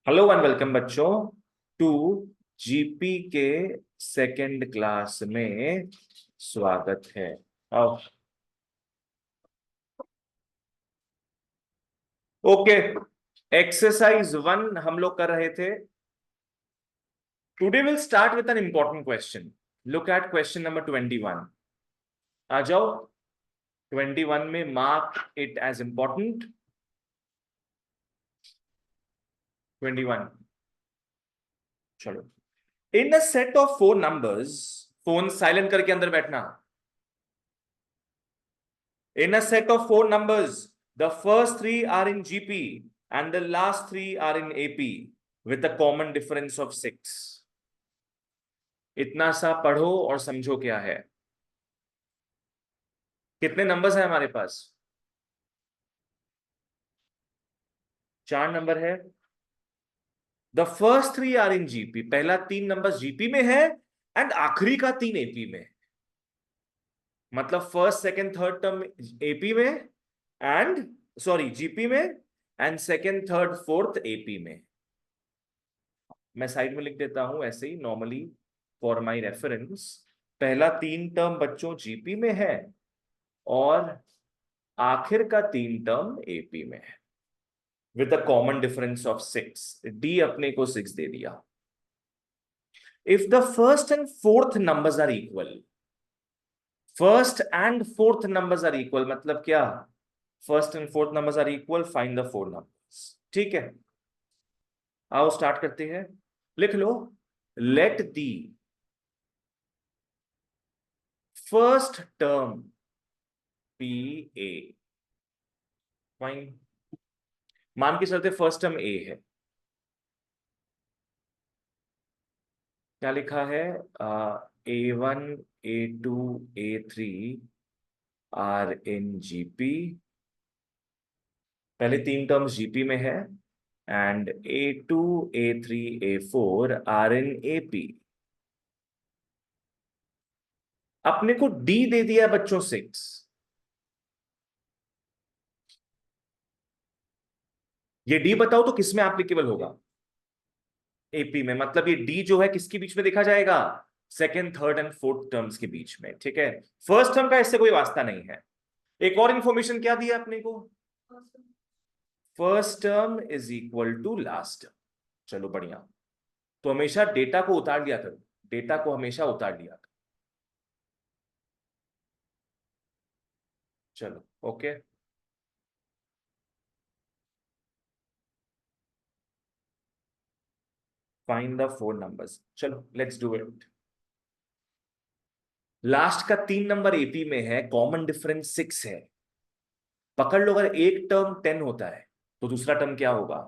Hello and welcome बच्चों to GP के second class में स्वागत है। अब ओके, एक्सरसाइज 1 हम लोग कर रहे थे। Today will start with an important question. Look at question number 21। आ जाओ, 21 में मार्क इट एज इंपॉर्टेंट। 21, चलो। In a set of 4 numbers, phone silent करके अंदर बैठना। In a set of 4 numbers, the first three are in GP and the last three are in AP with a common difference of 6. इतना सा पढ़ो और समझो क्या है। कितने नंबर्स हैं हमारे पास? 4 नंबर है। The first three are in GP, पहला 3 नंबर जीपी में है एंड आखिरी का 3 एपी में। मतलब first second third term AP में एंड सॉरी जीपी में and second third fourth AP में। मैं साइड में लिख देता हूं ऐसे ही नॉर्मली फॉर माई रेफरेंस। पहला 3 टर्म बच्चों जीपी में है और आखिर का 3 टर्म एपी में है with a common difference of 6। D अपने को 6 दे दिया। If the first and fourth numbers are equal, first and fourth numbers are equal मतलब क्या? First and fourth numbers are equal, find the 4 numbers. ठीक है, आओ स्टार्ट करते हैं। लिख लो, let the first term be A. Fine, मान के चलते फर्स्ट टर्म ए है। क्या लिखा है? A1 A2 A3 are in GP. पहले 3 टर्म्स जीपी में है and A2 A3 A4 are in AP. अपने को डी दे दिया बच्चों 6। ये डी बताओ तो किसमें एप्लीकेबल होगा? एपी में। मतलब ये डी जो है किसके बीच में देखा जाएगा? Second third and fourth terms के बीच में। ठीक है, फर्स्ट टर्म का इससे कोई वास्ता नहीं है। एक और इंफॉर्मेशन क्या दिया अपने को? First term is equal to last term. चलो बढ़िया। तो हमेशा डेटा को उतार लिया करो, डेटा को हमेशा उतार लिया करो। चलो ओके। Find the 4 numbers. चलो लेट्स डू इट। लास्ट का 3 नंबर एपी में है, कॉमन डिफरेंस 6 है। पकड़ लो, अगर एक टर्म 10 होता है तो दूसरा टर्म क्या होगा?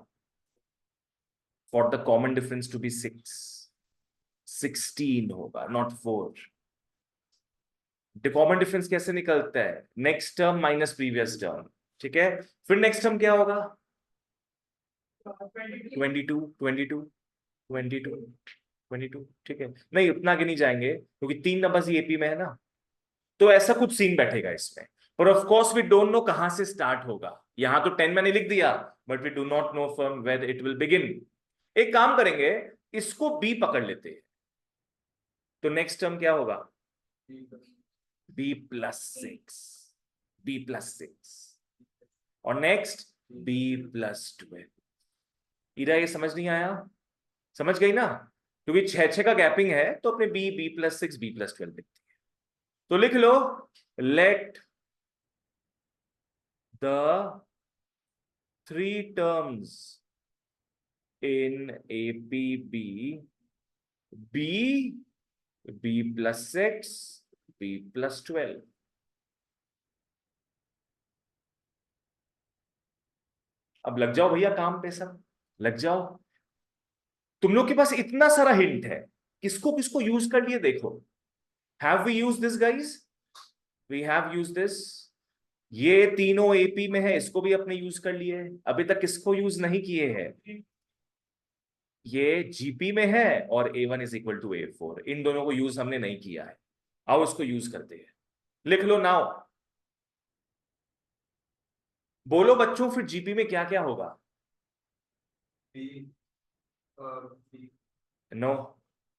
For the common difference to be 6, 16 होगा, नॉट 4। कॉमन डिफरेंस कैसे निकलता है? Next term minus previous term. ठीक है, फिर नेक्स्ट टर्म क्या होगा? 22 22 22 22। ठीक है, नहीं उतना आगे नहीं जाएंगे क्योंकि 3 नंबर एपी में है ना। तो ऐसा कुछ सीन बैठेगा इसमें। पर of course we don't know कहां से स्टार्ट होगा। यहां तो 10 मैंने लिख दिया, but we do not know from where it will begin. एक काम करेंगे, इसको बी पकड़ लेते हैं। तो नेक्स्ट टर्म क्या होगा? B+6, B+6। और नेक्स्ट B+12। इरा ये समझ नहीं आया? समझ गई ना? क्योंकि 6 6 का गैपिंग है तो अपने B+6 B+12 लिखती है। तो लिख लो, let the 3 terms in APB B, B+6 B+12। अब लग जाओ भैया काम पे, सब लग जाओ। तुम लोग के पास इतना सारा हिंट है, किसको किसको यूज कर लिए देखो। Have we use this guys? We have use this. ये तीनों एपी में है, इसको भी अपने यूज कर लिए। अभी तक किसको यूज नहीं किए हैं? ये जीपी में है और A1 = A4। इन दोनों को यूज हमने नहीं किया है। आओ इसको यूज करते हैं। लिख लो नाउ। बोलो बच्चों, फिर जीपी में क्या क्या होगा? नो,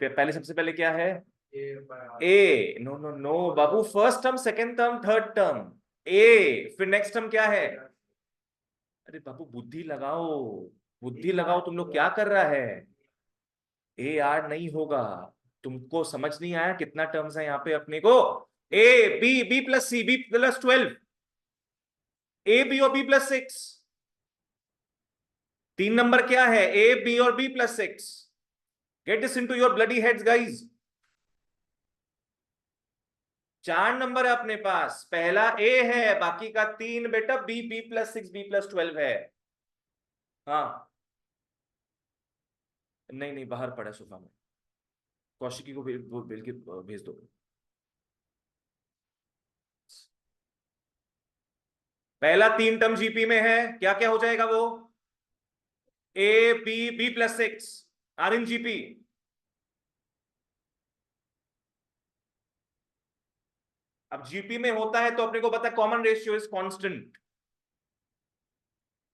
पहले सबसे पहले क्या है? ए। नो नो नो बाबू, first term, second term, third term, A, फिर नेक्स्ट टर्म क्या है? अरे बाबू बुद्धि लगाओ, बुद्धि लगाओ, तुम लोग क्या कर रहा है? ए आर नहीं होगा। तुमको समझ नहीं आया कितना टर्म्स है यहाँ पे अपने को? A B, B plus C, B plus 12, A B और बी प्लस 6। 3 नंबर क्या है? ए बी और B plus 6। Get this into your bloody heads guys. 4 number है अपने पास, पहला ए है, बाकी का 3 बेटा B, B plus 6, B plus 12 है। हाँ, नहीं नहीं, बाहर पड़ा सोफा में। कौशिकी को बिल के भेज दो। पहला 3 टर्म जीपी में है, क्या क्या हो जाएगा वो? A B, B plus 6 are in GP. अब जीपी में होता है तो अपने को पता, common ratio is constant.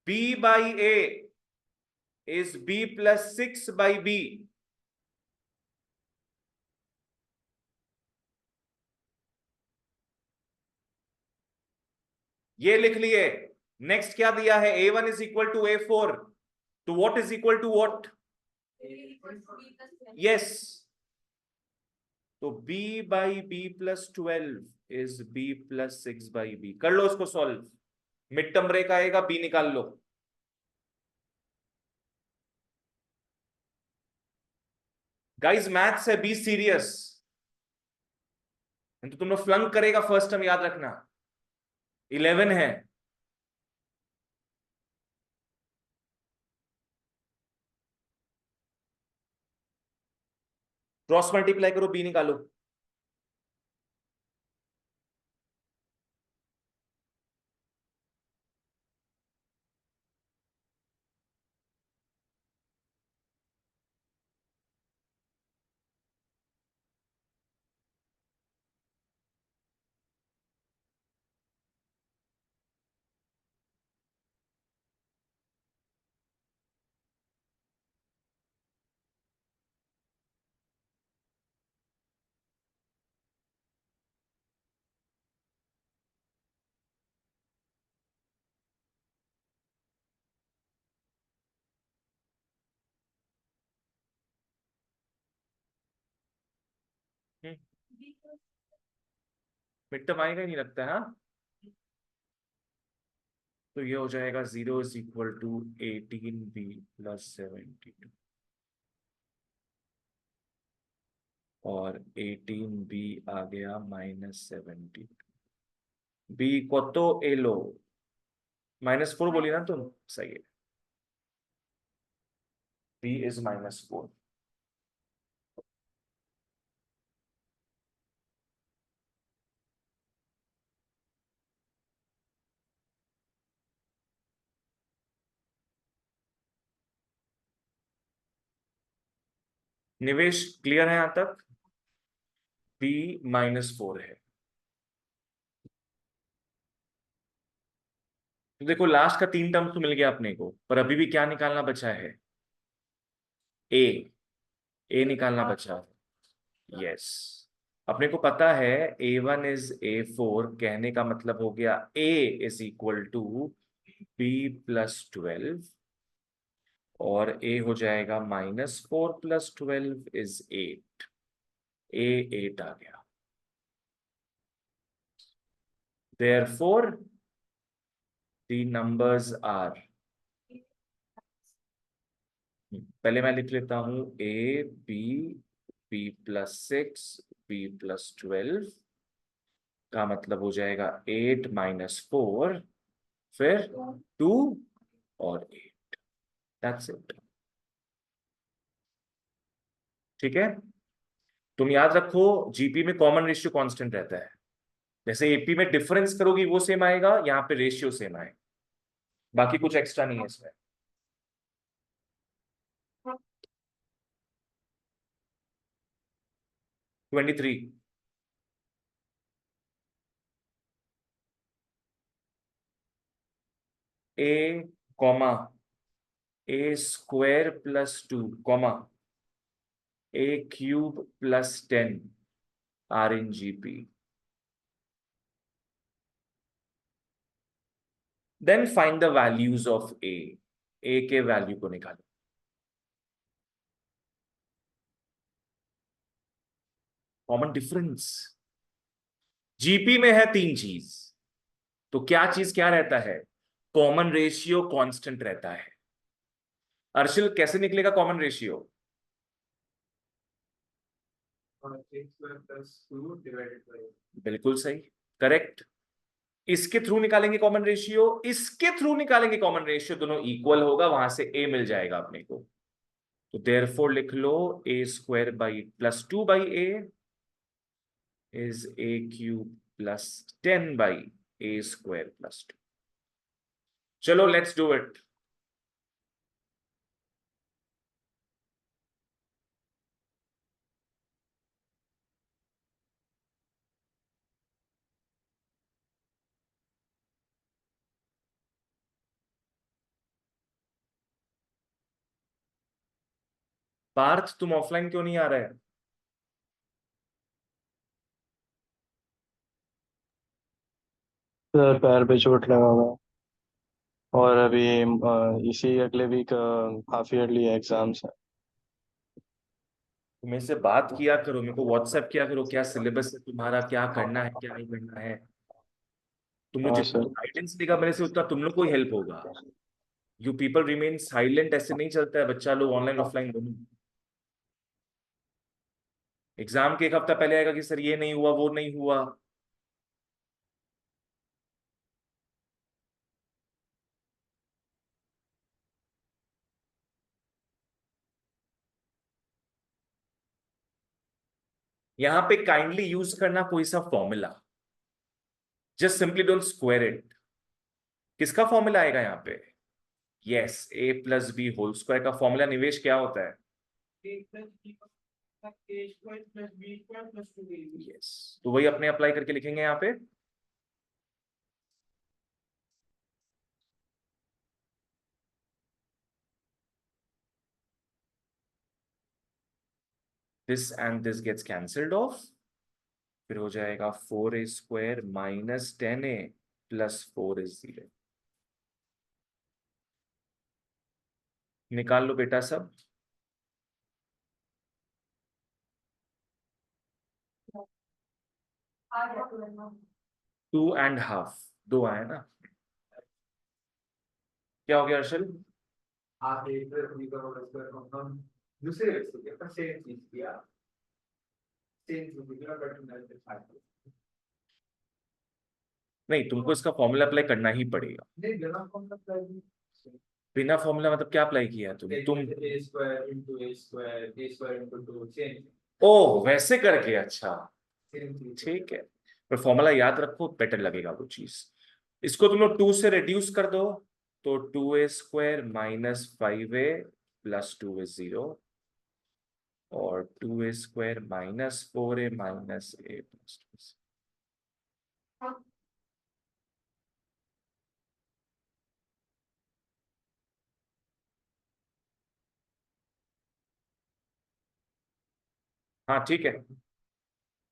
B by A is B plus 6 by B. ये लिख लिए। नेक्स्ट क्या दिया है? A1 is equal to A4, तो what is equal to what? Yes, तो b by B plus 12 is b plus 6 by B. कर लो उसको सॉल्व, मिड टर्म ब्रेक आएगा, b निकाल लो। गाइस मैथ्स है, बी सीरियस, तो तुम लोग फ्लंक करेगा फर्स्ट टर्म, याद रखना। 11 है। क्रॉस मल्टीप्लाई करो, b निकालो। मिड टर्म आएगा ही नहीं लगता है, हाँ? तो ये हो जाएगा 0 is equal to 18b plus 72, और 18b आ गया -72। बी को तो ए लो, -4 बोली ना तुम, सही है। B is -4। निवेश क्लियर है यहां तक? बी -4 है। तो देखो लास्ट का 3 टर्म तो मिल गया अपने को, पर अभी भी क्या निकालना बचा है? ए, ए निकालना बचा है। यस, अपने को पता है A1 इज A4, कहने का मतलब हो गया A is equal to B plus 12, और A हो जाएगा -4 प्लस 12 इज 8। A 8 आ गया। Therefore the numbers are, पहले मैं लिख लेता हूं, A B, B plus 6, B plus 12 का मतलब हो जाएगा 8 -4, फिर 2 और 8। That's it. ठीक है, तुम याद रखो जीपी में कॉमन रेशियो कांस्टेंट रहता है। जैसे एपी में डिफरेंस करोगी वो सेम आएगा, यहाँ पे रेशियो सेम आएगा, बाकी कुछ एक्स्ट्रा नहीं है इसमें। 23। A, comma, A square plus 2 comma A cube plus 10 are in GP. Then find the values of A के वैल्यू को निकालो. Common difference. जीपी में है तीन चीज, तो क्या चीज क्या रहता है? कॉमन रेशियो कांस्टेंट रहता है. अर्शिल कैसे निकलेगा कॉमन रेशियो? बिल्कुल सही, करेक्ट. इसके थ्रू निकालेंगे कॉमन रेशियो, इसके थ्रू निकालेंगे कॉमन रेशियो, दोनों इक्वल होगा, वहां से ए मिल जाएगा अपने को. तो देयरफॉर लिख लो A square by plus 2 by A is A cube plus 10 by A square plus 2. चलो लेट्स डू इट. पार्थ तुम ऑफलाइन क्यों नहीं आ रहे? सर पैर पे चोट लगा हुआ है। और अभी इसी अगले वीक हाफ ईयरली एग्जाम्स है। मेरे से बात किया करो, मेरे को व्हाट्सएप किया करो, क्या सिलेबस है तुम्हारा, क्या करना है क्या नहीं करना है. तुम लोग हाँ जितना सर। गाइडेंस लेगा मेरे से उतना तुम लोग को ही हेल्प होगा. यू पीपल रिमेन साइलेंट, ऐसे नहीं चलता है. बच्चा लोग ऑनलाइन ऑफलाइन दोनों. एग्जाम के एक हफ्ता पहले आएगा कि सर ये नहीं हुआ वो नहीं हुआ. यहां पे काइंडली यूज करना कोई सा formula. Just simply don't square it. किसका फॉर्मूला आएगा यहाँ पे? यस, ए प्लस बी होल स्क्वायर का फॉर्मूला निवेश क्या होता है? यस, तो वही अपने अप्लाई करके लिखेंगे यहाँ पे. This and this gets cancelled off. फिर हो जाएगा 4a² minus 10a plus 4 is 0. निकाल लो बेटा सब. 2.5 दो आए ना. क्या हो गया अर्शल? आप एक हम दूसरे व्यक्ति के पर सेम चीज किया, सेम चीज किया बट मैं नहीं, तुमको इसका फॉर्मूला अप्लाई करना ही पड़ेगा. नहीं बिना फॉर्मूला बिना फॉर्मूला मतलब क्या अप्लाई किया है तुम? ए स्क्वायर इनटू ए स्क्वायर इनटू 2 सेम ओ वैसे करके, अच्छा सेम चीज. ठीक है. पर फॉर्मूला याद रखो, बेटर लगेगा वो चीज. इसको तुम लोग 2 से रिड्यूस कर दो, तो 2a² minus 5a plus 2 is 0 और 2a² minus 4a minus a plus 2. हाँ ठीक है.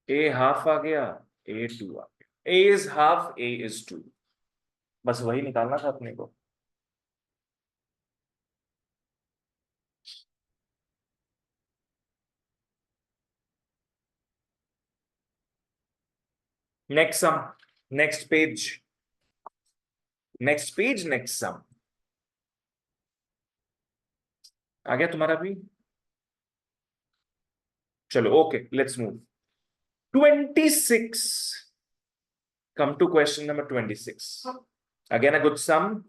ए हाफ आ गया, a2 आ गया. a is half, a is 2. बस वही निकालना था अपने को. Next sum, next page, next page, next sum. आ गया तुम्हारा भी? चलो okay, let's move. 26. Come to question number 26. Again, a good sum.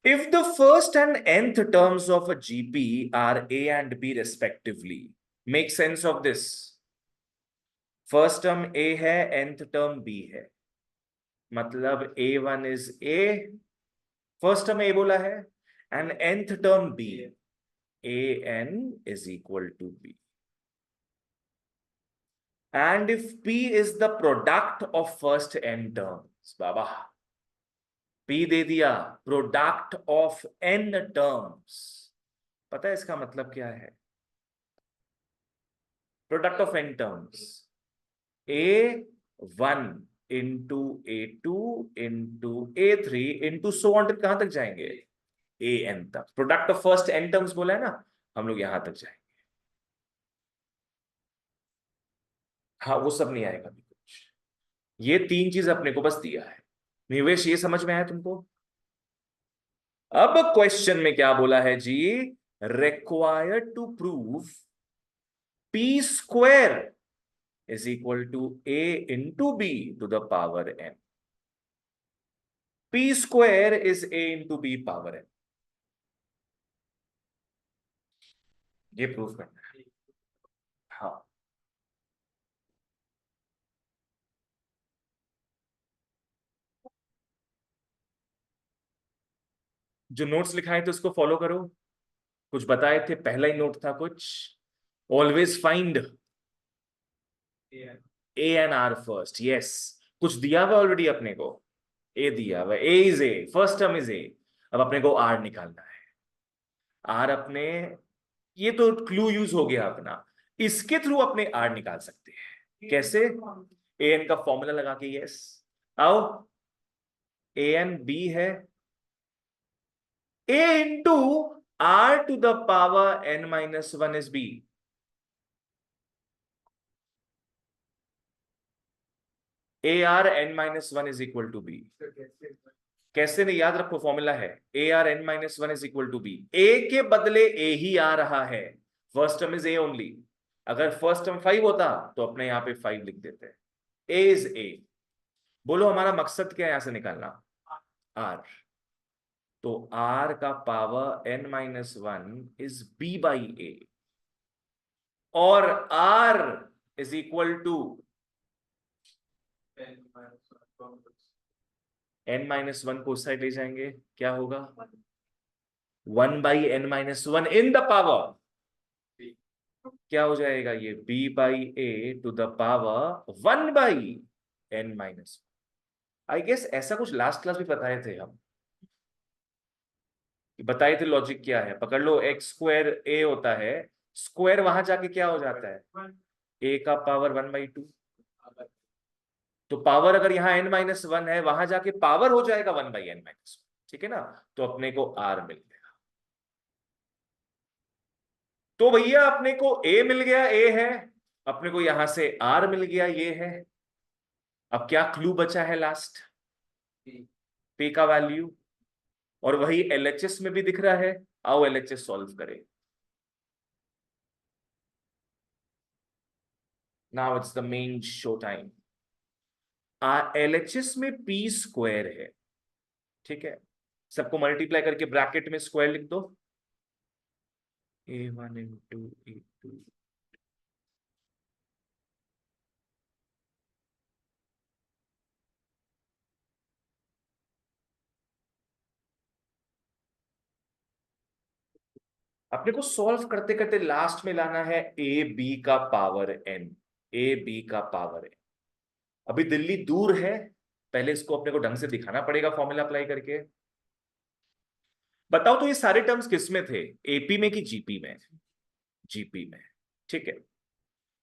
If the first and nth terms of a GP are A and B respectively, make sense of this. First term A है, nth term B है. मतलब A1 is A, first term A बोला है, and nth term B. AN is equal to B. And if P is the product of first n terms, Baba, P दे दिया, product of n terms. पता है इसका मतलब क्या है? Product of n terms, A1 into A2 into A3 into so on कहां तक जाएंगे? AN तक। Product of first n terms बोला है ना, हम लोग यहां तक जाएंगे। हाँ, वो सब नहीं आएगा अभी कुछ। ये तीन चीज अपने को बस दिया है। निवेश, ये समझ में आया तुमको? अब क्वेश्चन में क्या बोला है जी? Required to prove P square is equal to A into B to the power n। P square is A into B power n। ये प्रूफ करना है। हाँ, जो नोट्स लिखाए थे उसको फॉलो करो। कुछ बताए थे, पहला ही नोट था कुछ, always find A and R first. Yes, कुछ दिया हुआ ऑलरेडी अपने को, ए दिया हुआ, A is A, first term is A. अब अपने को आर निकालना है। आर अपने, ये तो क्लू यूज हो गया अपना, इसके थ्रू अपने आर निकाल सकते हैं। कैसे? ए एन का फॉर्मूला लगा के। यस, आओ, ए एन बी है, A into R to the power N minus one is B. A R N minus one is equal to B. कैसे? नहीं याद रखो, फॉर्मूला है A R N minus one is equal to B. A के बदले A ही आ रहा है, first term is A only. अगर फर्स्ट टर्म 5 होता तो अपने यहां पे 5 लिख देते हैं। ए इज ए। बोलो हमारा मकसद क्या है यहां से निकालना? आर। तो आर का power N minus one is B by A, और R is equal to N minus one को उस साइड ले जाएंगे, क्या होगा? 1/n-1 इन द पावर, क्या हो जाएगा ये? b by A to the power 1/n-1। I guess ऐसा कुछ लास्ट क्लास भी बताए थे हम, बताए थे लॉजिक क्या है। पकड़ लो, एक्स स्क्वायर ए होता है, स्क्वायर वहां जाके क्या हो जाता है? ए का पावर 1/2। तो पावर अगर यहाँ n-1 है, वहां जाके पावर हो जाएगा 1/n-1। ठीक है ना? तो अपने को आर मिल गया। तो भैया अपने को ए मिल गया, ए है, अपने को यहां से आर मिल गया, ये है। अब क्या क्लू बचा है लास्ट? पे का वैल्यू, और वही एलएचएस में भी दिख रहा है। आओ एलएचएस सॉल्व करें। Now it's the main show time. LHS में पी स्क्वायर है, ठीक है? सबको मल्टीप्लाई करके ब्रैकेट में स्क्वायर लिख दो, A1 इंटू A2। अपने को सॉल्व करते करते लास्ट में लाना है ए बी का पावर एन। ए बी का पावर एन। अभी दिल्ली दूर है, पहले इसको अपने को ढंग से दिखाना पड़ेगा फॉर्मूला अप्लाई करके। बताओ तो ये सारे टर्म्स किस में थे? एपी में कि जीपी में? जीपी में। ठीक है।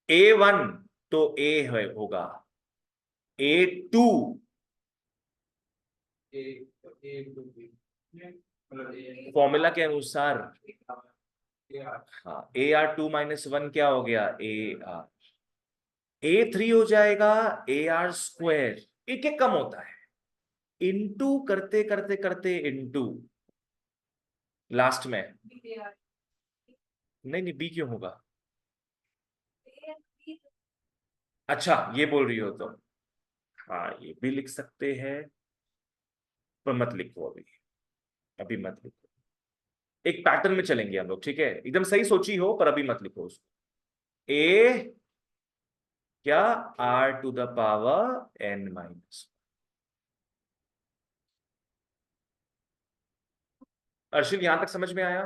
A1 तो ए है होगा, A2 फॉर्मूला के अनुसार, हाँ, AR2-1 क्या हो गया? AR। A3 हो जाएगा AR स्क्वायर, एक एक कम होता है, इनटू करते करते करते इनटू लास्ट में। नहीं नहीं, बी क्यों होगा? अच्छा, ये बोल रही हो तो हाँ, ये भी लिख सकते हैं, पर मत लिखो अभी, अभी मत लिखो। एक पैटर्न में चलेंगे हम लोग, ठीक है? एकदम सही सोची हो, पर अभी मत लिखो उसको। ए क्या? R to the power N minus. Arshil, यहां तक समझ में आया?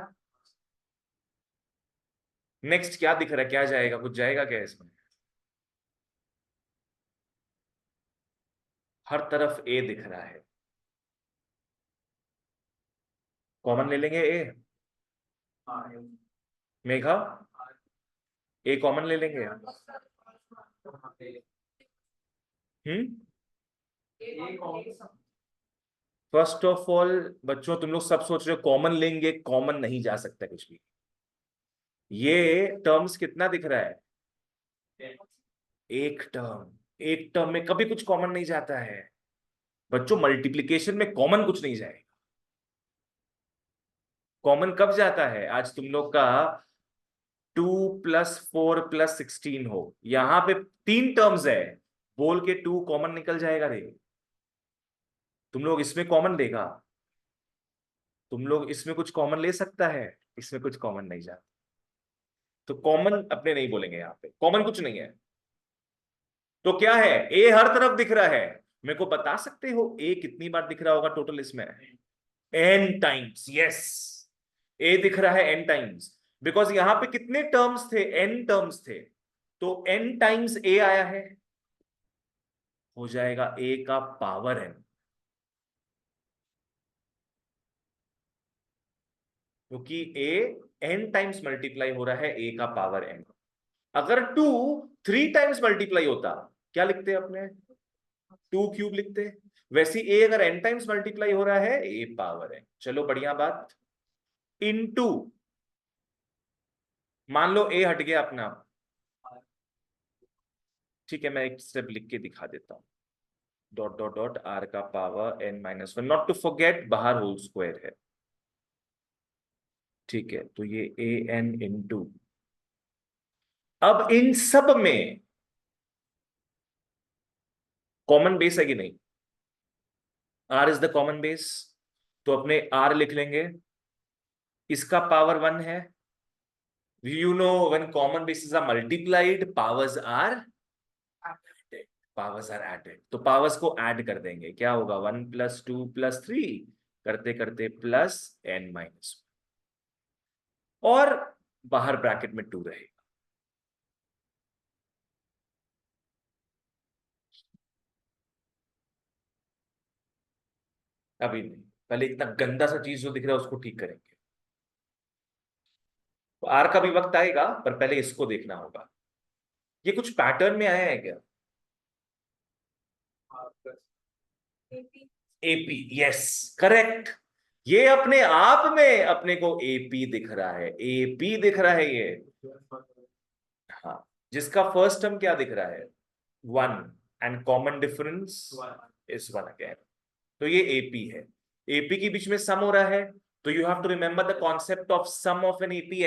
नेक्स्ट क्या दिख रहा है? क्या जाएगा? कुछ जाएगा क्या इसमें? हर तरफ ए दिख रहा है। कॉमन ले लेंगे ए। हाँ मेघा, ए कॉमन ले लेंगे। फर्स्ट ऑफ ऑल बच्चों, तुम लोग सब सोच रहे हो कॉमन लेंगे, कॉमन नहीं जा सकता कुछ भी। ये टर्म्स कितना दिख रहा है? एक टर्म। एक टर्म में कभी कुछ कॉमन नहीं जाता है बच्चों। मल्टीप्लिकेशन में कॉमन कुछ नहीं जाएगा। कॉमन कब जाता है? आज तुम लोग का 2 + 4 + 16 हो, यहां पे 3 टर्म्स है, बोल के 2 कॉमन निकल जाएगा रे। तुम लोग इसमें कॉमन लेगा? तुम लोग इसमें कुछ कॉमन ले सकता है? इसमें कुछ कॉमन नहीं जाता। तो कॉमन अपने नहीं बोलेंगे, यहाँ पे कॉमन कुछ नहीं है। तो क्या है? ए हर तरफ दिख रहा है। मेरे को बता सकते हो ए कितनी बार दिख रहा होगा टोटल इसमें? n times. यस, ए दिख रहा है n टाइम्स, बिकॉज यहां पे कितने टर्म्स थे? n टर्म्स थे, तो n टाइम्स ए आया है, हो जाएगा a का पावर n, क्योंकि a n टाइम्स मल्टीप्लाई हो रहा है a का पावर n। अगर 2 3 टाइम्स मल्टीप्लाई होता, क्या लिखते अपने? 2³ लिखते। वैसे a अगर n टाइम्स मल्टीप्लाई हो रहा है, a पावर n। चलो बढ़िया बात। इनटू, मान लो a हट गया अपना, ठीक है, मैं एक स्टेप लिख के दिखा देता हूं। डॉट डॉट डॉट r का power n-1, not to forget बाहर होल स्क्वायर है, ठीक है। तो ये an इंटू, अब इन सब में कॉमन बेस है कि नहीं? r is the common base, तो अपने r लिख लेंगे। इसका पावर 1 है। You know when common bases are multiplied, powers are added, तो पावर्स को ऐड कर देंगे। क्या होगा? 1 + 2 + 3 करते करते +n-1, और बाहर ब्रैकेट में 2 रहेगा। अभी नहीं, पहले इतना गंदा सा चीज जो दिख रहा है उसको ठीक करेंगे। तो आर का भी वक्त आएगा, पर पहले इसको देखना होगा। ये कुछ पैटर्न में आया है क्या? AP, yes, correct. ये अपने आप में अपने को एपी दिख रहा है, एपी दिख रहा है ये। हाँ, जिसका फर्स्ट टर्म क्या दिख रहा है? 1, and common difference is 1 again. तो ये एपी है। एपी के बीच में सम हो रहा है, तो you have to remember the concept of sum of an AP.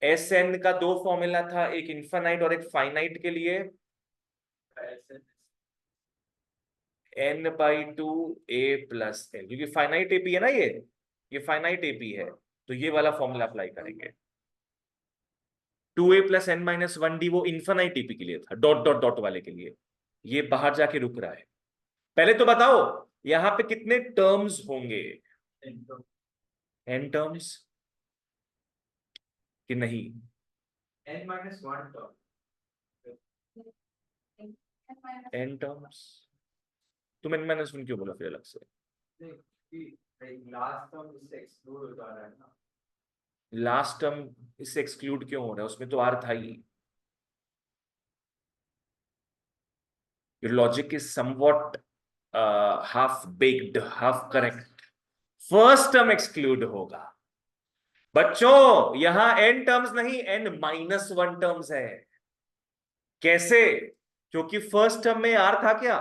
S N का 2 फॉर्मूला था, एक इनफाइनाइट और एक फाइनाइट के लिए। n/2 a + n, क्योंकि फाइनाइट एपी है ना ये फाइनाइट एपी है, तो ये वाला फॉर्मूला अप्लाई करेंगे। 2a + n-1d वो इनफाइनाइट एपी के लिए था, डॉट डॉट डॉट वाले के लिए। ये बाहर जाके रुक रहा है। पहले तो बताओ यहां पे कितने टर्म्स होंगे? n टर्म्स कि नहीं? n-1 term, n terms. तुम n-1 क्यों बोला फिर अलग से? लास्ट टर्म इससे एक्सक्लूड हो जा रहा है ना। लास्ट टर्म इससे एक्सक्लूड क्यों हो रहा है? उसमें तो r था ही। Your logic is somewhat half baked, half correct. First term exclude होगा बच्चों, यहां n टर्म्स नहीं, n-1 टर्म्स है। कैसे? क्योंकि फर्स्ट टर्म में r था क्या?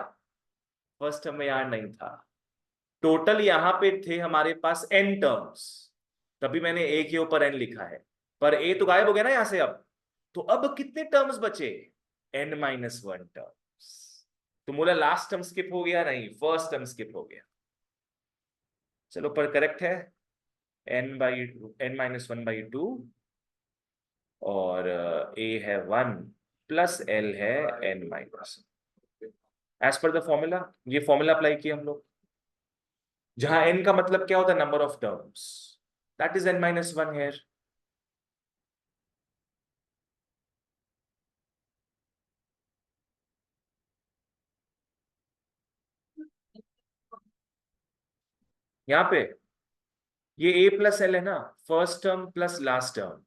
फर्स्ट टर्म में r नहीं था। टोटल यहां पे थे हमारे पास n टर्म्स, तभी मैंने a के ऊपर n लिखा है, पर a तो गायब हो गया ना यहां से अब। तो अब कितने टर्म्स बचे? n-1 terms. तो बोला लास्ट टर्म स्किप हो गया? नहीं, फर्स्ट टर्म स्किप हो गया। चलो, पर करेक्ट है। n-1/2, और a है 1 + l है n-, as per the formula. ये फॉर्मूला अप्लाई किया हम लोग, जहां n का मतलब क्या होता है? Number of terms, that is n-1 here. यहाँ पे ये a प्लस एल है ना, first term plus last term.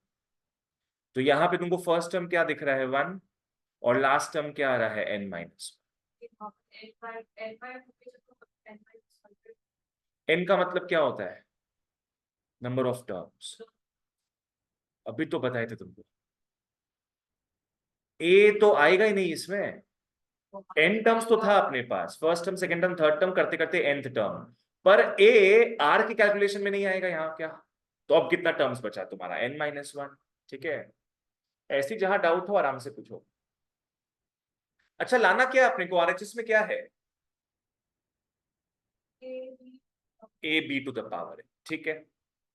तो यहां पे तुमको फर्स्ट टर्म क्या दिख रहा है 1, और लास्ट टर्म क्या आ रहा है n माइनस। n का मतलब क्या होता है? Number of terms. अभी तो बताए थे तुमको। a तो आएगा ही नहीं इसमें, n टर्म्स तो था अपने पास, first term second term third term करते करते nth टर्म, पर a r की कैलकुलेशन में नहीं आएगा यहाँ क्या। तो अब कितना टर्म्स बचा तुम्हारा n माइनस 1। ठीक है, ऐसी जहां डाउट हो आराम से पूछो। अच्छा, लाना क्या है अपने को, आरएचएस में क्या है? A B to the power है। ठीक है,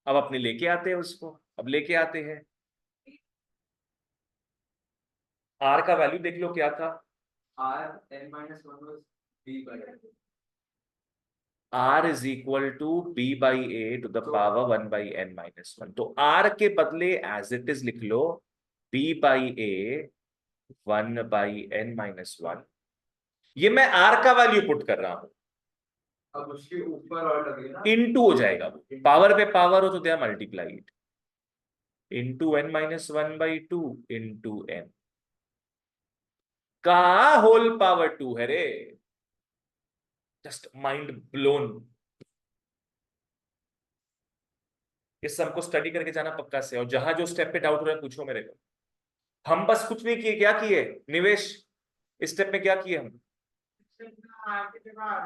अब अपने लेके आते हैं उसको, अब लेके आते हैं। आर का वैल्यू देख लो क्या था, R n minus 1 was b by n. r is equal to b by A to the power 1 by n minus 1। तो r के बदले एज इट इज लिख लो b by A 1 by n minus 1। ये मैं r का value put कर रहा हूं, अब उसके ऊपर और लगे ना, इनटू हो जाएगा, पावर पे पावर हो तो दे multiplied, into n minus 1 by 2 into n। कहा होल पावर 2 है रे, जस्ट माइंड ब्लोन। इस सब को स्टडी करके जाना पक्का से, और जहां जो स्टेप पे डाउट हो रहा है पूछो मेरे को। हम बस कुछ नहीं किए, क्या किए निवेश, इस स्टेप में क्या किए हम?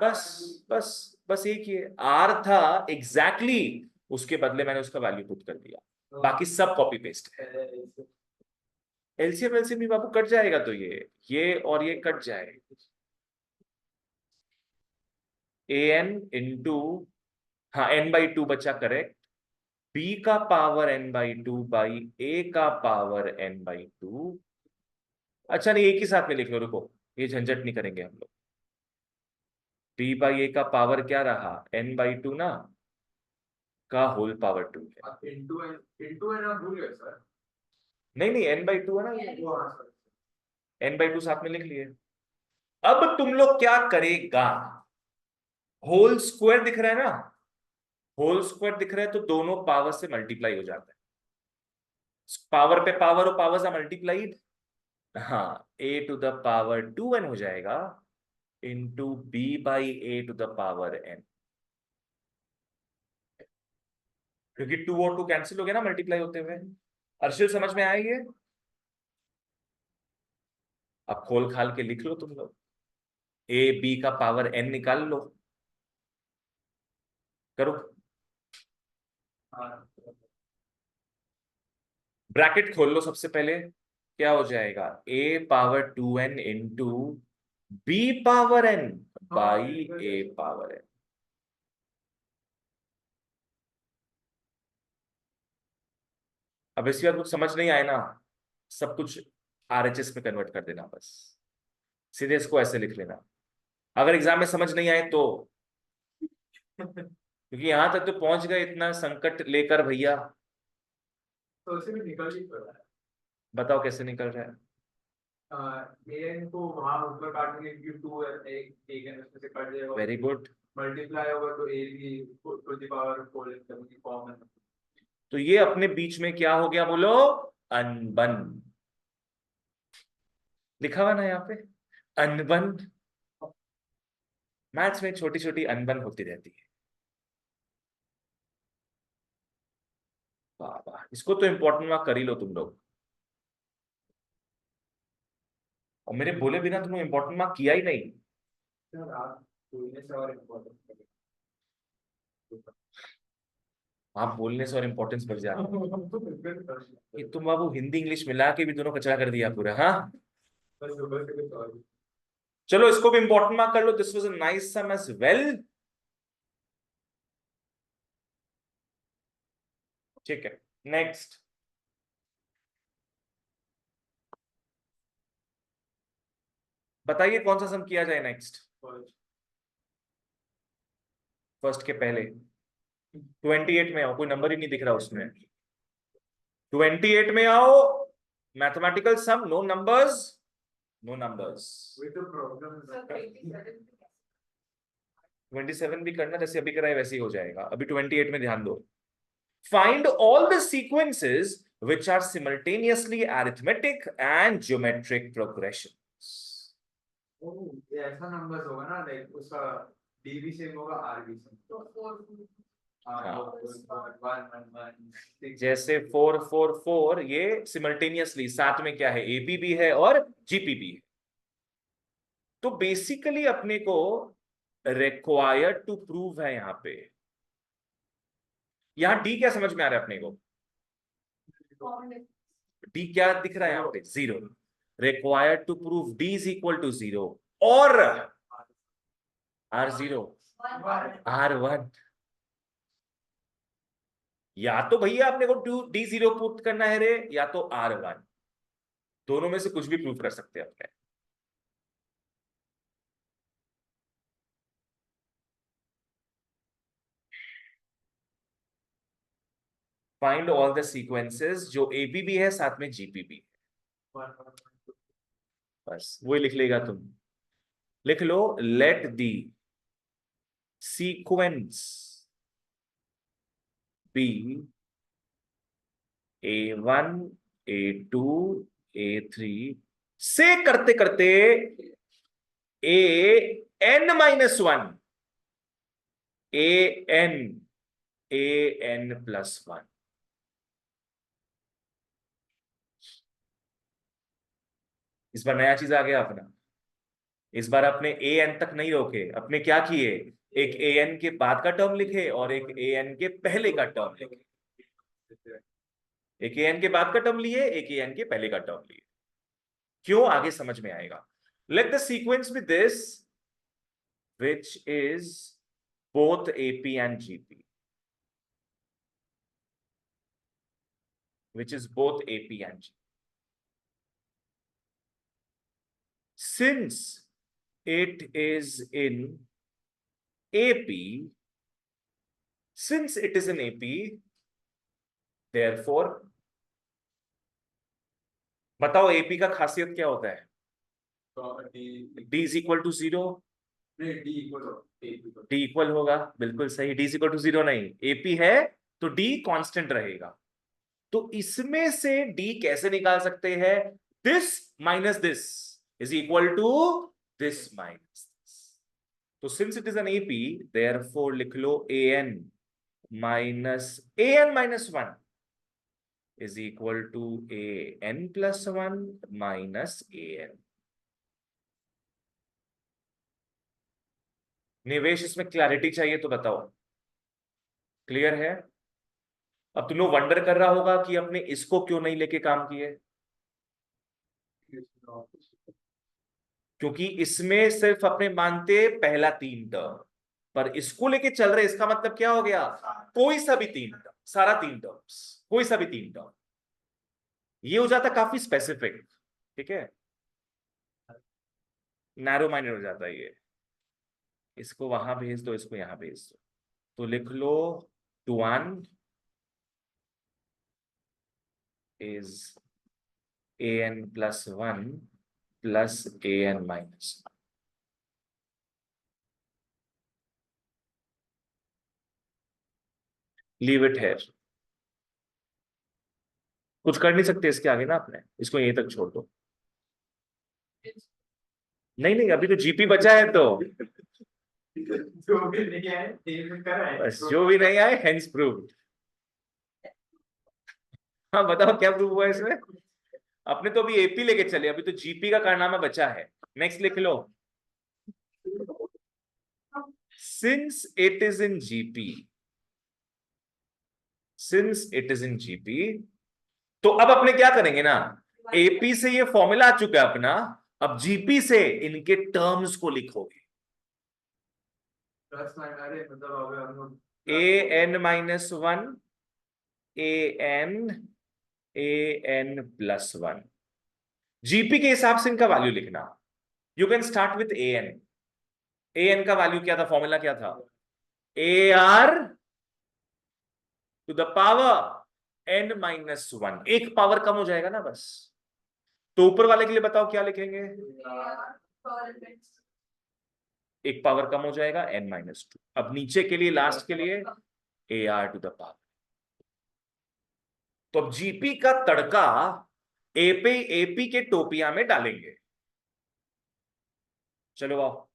बस बस बस ये किए, आर था एग्जैक्टली उसके बदले मैंने उसका वैल्यू पुट कर दिया, बाकी सब कॉपी पेस्ट है। एलसीएम एलसीएम भी बाबू कट जाएगा, तो ये और ये कट जाए, ए एन इंटू, हाँ n बाई 2 बचा करेक्ट, b का power n by 2 by a का पावर n बाई 2। अच्छा नहीं, एक ही साथ में लिख लो, रुको ये झंझट नहीं करेंगे हम लोग। b बाई a का पावर क्या रहा n बाई 2 ना, का होल पावर 2 है। अब into n आप भूल गए सर। नहीं नहीं, n बाई 2 है ना ये, वो हाँ सर। n बाई 2 साथ में लिख लिए। अब तुम लोग क्या करेगा, होल स्क्वायर दिख रहा है ना, होल स्क्वायर दिख रहा है तो दोनों पावर से मल्टीप्लाई हो जाता है, पावर पे पावर और पावर से मल्टीप्लाइड। हाँ, a to the power 2n हो जाएगा into b by A to the power n, क्योंकि 2 और 2 कैंसिल हो गया ना मल्टीप्लाई होते हुए। अर्शिल समझ में आया ये? अब खोल खाल के लिख लो तुम लोग, a b का पावर n निकाल लो, करो। हाँ ब्रैकेट खोल लो सबसे पहले, क्या हो जाएगा a power 2n into b power n by a power n। अब इसके बाद कुछ समझ नहीं आए ना, सब कुछ आरएचएस में कन्वर्ट कर देना, बस सीधे इसको ऐसे लिख लेना। अगर एग्जाम में समझ नहीं आए तो, क्योंकि यहां तक तो पहुंच गए इतना संकट लेकर भैया, तो उसे भी निकल ही पड़ा है। बताओ कैसे निकल रहा है। an को वहां ऊपर काटेंगे क्योंकि 2 एक n उसमें से कट जाएगा, वेरी गुड। मल्टीप्लाई होगा तो a भी टू द पावर 4 की फॉर्म है। तो ये अपने बीच में क्या हो गया बोलो, अनबन। लिखा हुआ ना यहाँ पे, अनबन। मैथ्स में छोटी छोटी अनबन होती रहती है। वाह वाह, इसको तो इंपॉर्टेंट मार्क कर ही लो तुम लोग, और मेरे बोले बिना तुमने इंपॉर्टेंट मार्क किया ही नहीं। सर आप बोलने से और इम्पोर्टेंट आप बोलने से और इम्पोर्टेंस बढ़ जाता है। बस कि तुम बाबू हिंदी इंग्लिश मिला के भी दोनों कचरा कर दिया पूरा। हाँ सुबह से कुछ और चलो, इसको भी इंपॉर्टेंट मार्क कर लो, this was a nice sum as well. ठीक है, नेक्स्ट बताइए कौन सा सम किया जाए नेक्स्ट। फर्स्ट के पहले 28 में आओ, कोई नंबर ही नहीं दिख रहा उसमें। 28 में आओ, mathematical sum, no numbers, no numbers. with the problem 27 भी करना, जैसे अभी कराए वैसे ही हो जाएगा, अभी 28 में ध्यान दो। Find all the sequences which are simultaneously arithmetic and geometric progressions. ये ऐसा नंबर्स होगा ना, लाइक उसका डी भी सेम होगा, आर भी सेम। तो 4 जैसे 4 4 4 ये सिमल्टेनियसली साथ में क्या है, एपी भी है और जीपी भी है। तो बेसिकली अपने को रिक्वायर्ड टू प्रूव है यहां पे। यहां डी क्या समझ में आ रहा है अपने को? डी क्या दिख रहा है यहाँ पे? 0। Required to prove D is equal to 0 और R0 R1। या तो भैया अपने को D0 पुट करना है रे, या तो R1। दोनों में से कुछ भी प्रूव कर सकते हैं अपने। फाइंड ऑल द सीक्वेंसेस जो एपी भी है साथ में जीपी भी है। बस वही लिख लेगा तुम। लिख लो, let the sequence be A1 A2 A3 से करते करते AN-1 AN+1। इस बार नया चीज आ गया अपना। इस बार अपने AN तक नहीं रोके, अपने क्या किए, एक AN के बाद का टर्म लिखे और एक AN के पहले का टर्म लिखे। एक AN के बाद का टर्म लिए, एक AN के पहले का टर्म लिए। क्यों, आगे समझ में आएगा। Let the sequence be this which is both AP and GP, which is both AP and GP. Since it is in AP, since it is in AP, therefore बताओ AP का खासियत क्या होता है? D is equal to 0। D equal होगा, बिल्कुल सही। D is equal to 0 नहीं, AP है तो D कांस्टेंट रहेगा। तो इसमें से D कैसे निकाल सकते हैं? This minus this is equal to this minus this. तो since it is an AP, therefore लिख लो AN minus 1 is equal to AN+1 minus AN। निवेश, इसमें क्लैरिटी चाहिए तो बताओ, क्लियर है? अब तुम लोग वंडर कर रहा होगा कि अपने इसको क्यों नहीं लेके काम किए, क्योंकि इसमें सिर्फ अपने मानते पहला 3 टर्म, पर इसको लेके चल रहे। इसका मतलब क्या हो गया, कोई सा भी 3 टर्म, सारा 3 टर्म्स, कोई सा भी 3 टर्म, ये हो जाता काफी स्पेसिफिक। ठीक है, नैरो माइंडेड हो जाता है ये। इसको वहां भेज दो, इसको यहां भेज दो। तो लिख लो 1 is AN+1 plus AN-1। Leave it here, कुछ कर नहीं सकते इसके आगे ना अपने, इसको यहीं तक छोड़ दो। नहीं नहीं, अभी तो जीपी बचा है तो जो भी नहीं आए बस, जो भी नहीं आए हेंस प्रूव्ड। हाँ बताओ क्या प्रूव हुआ इसमें? अपने तो अभी एपी लेके चले, अभी तो जीपी का कारनामा बचा है। नेक्स्ट लिख लो, since it is in GP, since it is in GP, तो अब अपने क्या करेंगे ना, एपी से ये फॉर्मूला आ चुका है अपना, अब जीपी से इनके टर्म्स को लिखोगे। AN-1 AN+1 जीपी के हिसाब से इनका वैल्यू लिखना। You can start with AN। AN का वैल्यू क्या था, फॉर्मूला क्या था, AR to the power N-1। एक पावर कम हो जाएगा ना बस। तो ऊपर वाले के लिए बताओ क्या लिखेंगे, एक पावर कम हो जाएगा N-2। अब नीचे के लिए, लास्ट के लिए AR टू द पावर। तो अब जीपी का तड़का एपी के टोपिया में डालेंगे। चलो आओ,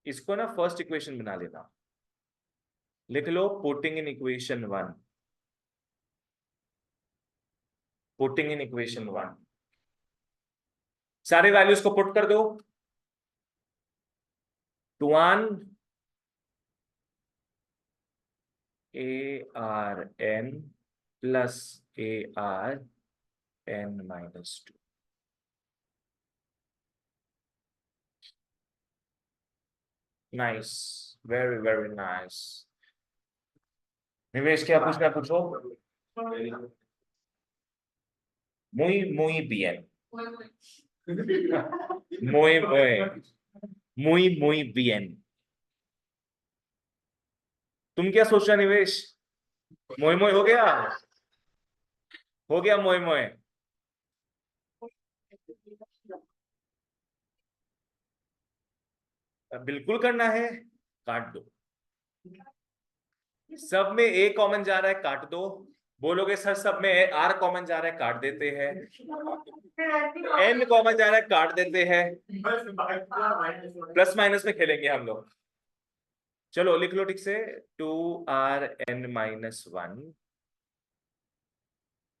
इसको ना फर्स्ट इक्वेशन बना लेना, लिख लो putting in equation 1, putting in equation 1, सारे वैल्यूज को पुट कर दो। 1 ARN plus ARN-2। Nice, very very nice. निवेश क्या पूछना है, पूछो। muy muy bien, muy muy muy bien। तुम क्या सोच रहा निवेश? मोय मोय हो गया, हो गया मोय मोय। बिल्कुल करना है, काट दो। सब में ए कॉमन जा रहा है, काट दो। बोलोगे सर सब में आर कॉमन जा रहा है, काट देते हैं। एन कॉमन जा रहा है, काट देते हैं। प्लस माइनस में खेलेंगे हम लोग। चलो लिख लो ठीक से, 2Rn-1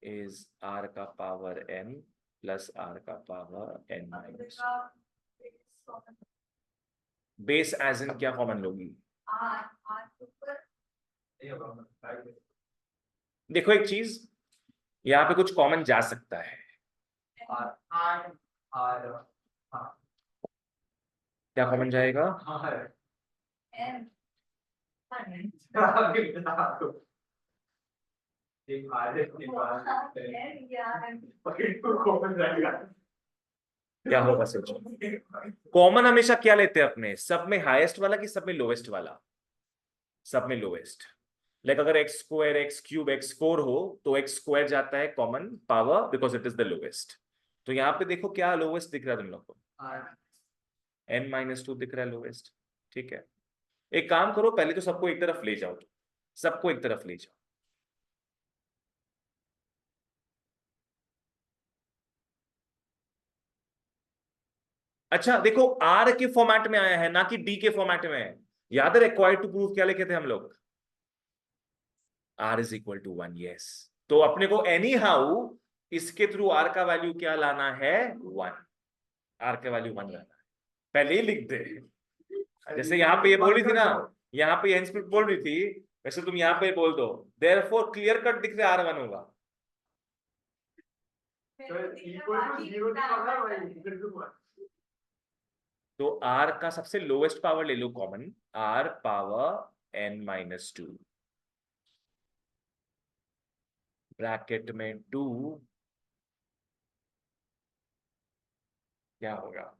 इज r का पावर n प्लस r का power n-। Base as in क्या कॉमन लोगी? देखो एक चीज, यहाँ पे कुछ कॉमन जा सकता है। क्या कॉमन जाएगा? क्या होगा सोचो। कॉमन हमेशा क्या लेते हैं अपने, सब में हाईएस्ट वाला कि सब में लोवेस्ट वाला? सब में लोवेस्ट। लाइक अगर x square x cube x 4 हो तो एक्स स्क्वायर जाता है common power because it is the lowest. तो यहाँ पे देखो क्या लोवेस्ट दिख रहा है तुम लोग को? n-2 दिख रहा है लोवेस्ट। ठीक है, एक काम करो, पहले तो सबको एक तरफ ले जाओ, सबको एक तरफ ले जाओ। अच्छा देखो, आर के फॉर्मेट में आया है ना कि डी के फॉर्मेट में। याद है रिक्वायर्ड टू प्रूव क्या लिखे थे हम लोग? R is equal to 1, yes. तो अपने को एनी हाउ इसके थ्रू आर का वैल्यू क्या लाना है? 1। आर का वैल्यू 1 लाना है, पहले ही लिख दे। जैसे यहाँ पे ये बोल रही थी ना, यहाँ पे एनस्पिट बोल रही थी, वैसे तुम यहाँ पे बोल दो, देयरफॉर क्लियर कट दिख रहा है R1 होगा। तो R का सबसे लोवेस्ट पावर ले लो common, R power n-2 bracket में 2 क्या होगा?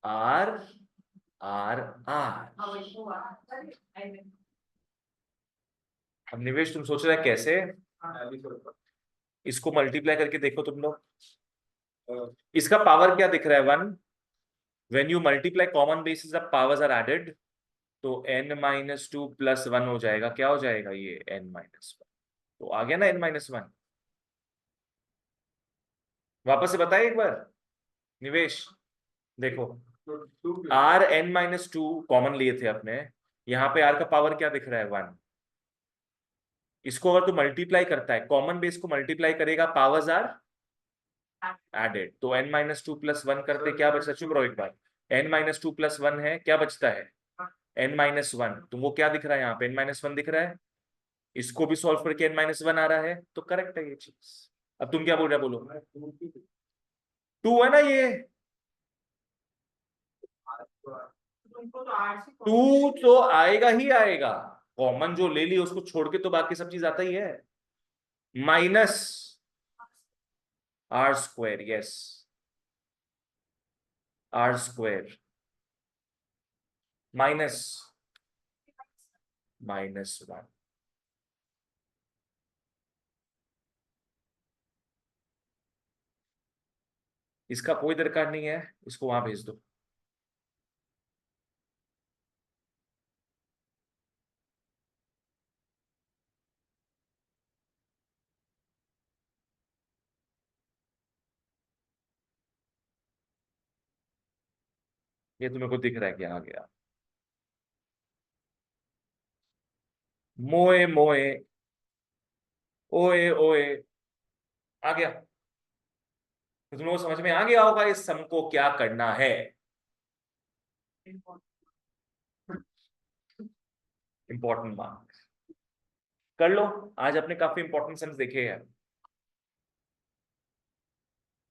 R R R। अब निवेश तुम सोच रहे हैं कैसे? इसको मल्टीप्लाई करके देखो तुम लोग, इसका पावर क्या दिख रहा है? 1। When you multiply common bases of powers are added, तो n-2 प्लस 1 हो जाएगा। क्या हो जाएगा ये? n-1। तो आ गया ना n-1। वापस से बताइए एक बार निवेश। देखो r n-2 कॉमन लिए थे अपने, यहाँ पे r का पावर क्या दिख रहा है? 1। इसको अगर तू मल्टीप्लाई करता है, कॉमन बेस को मल्टीप्लाई करेगा, पावर्स आर एडेड, तो n-2 प्लस 1 करते क्या बचता? चुप रहो एक बार। n-2 प्लस 1 है, क्या बचता है? n-1। तुमको क्या दिख रहा है यहाँ पे? n-1 दिख रहा है। इसको भी सॉल्व करके n-1 आ रहा है, तो करेक्ट है ये चीज। अब तुम क्या बोल रहे हो, बोलो। 2 है ना ये, 2 तो आएगा ही आएगा। कॉमन जो ले ली उसको छोड़ के तो बाकी सब चीज आता ही है। Minus r², yes, r² minus -1। इसका कोई दरकार नहीं है, इसको वहां भेज दो। ये तुम्हें को दिख रहा है क्या? आ गया। मोए मोए, ओए ओए, आ गया। तो तुम लोगों को समझ में आ गया होगा इस सम को क्या करना है। इंपॉर्टेंट मार्क कर लो। आज अपने काफी इंपॉर्टेंट सम्स देखे हैं,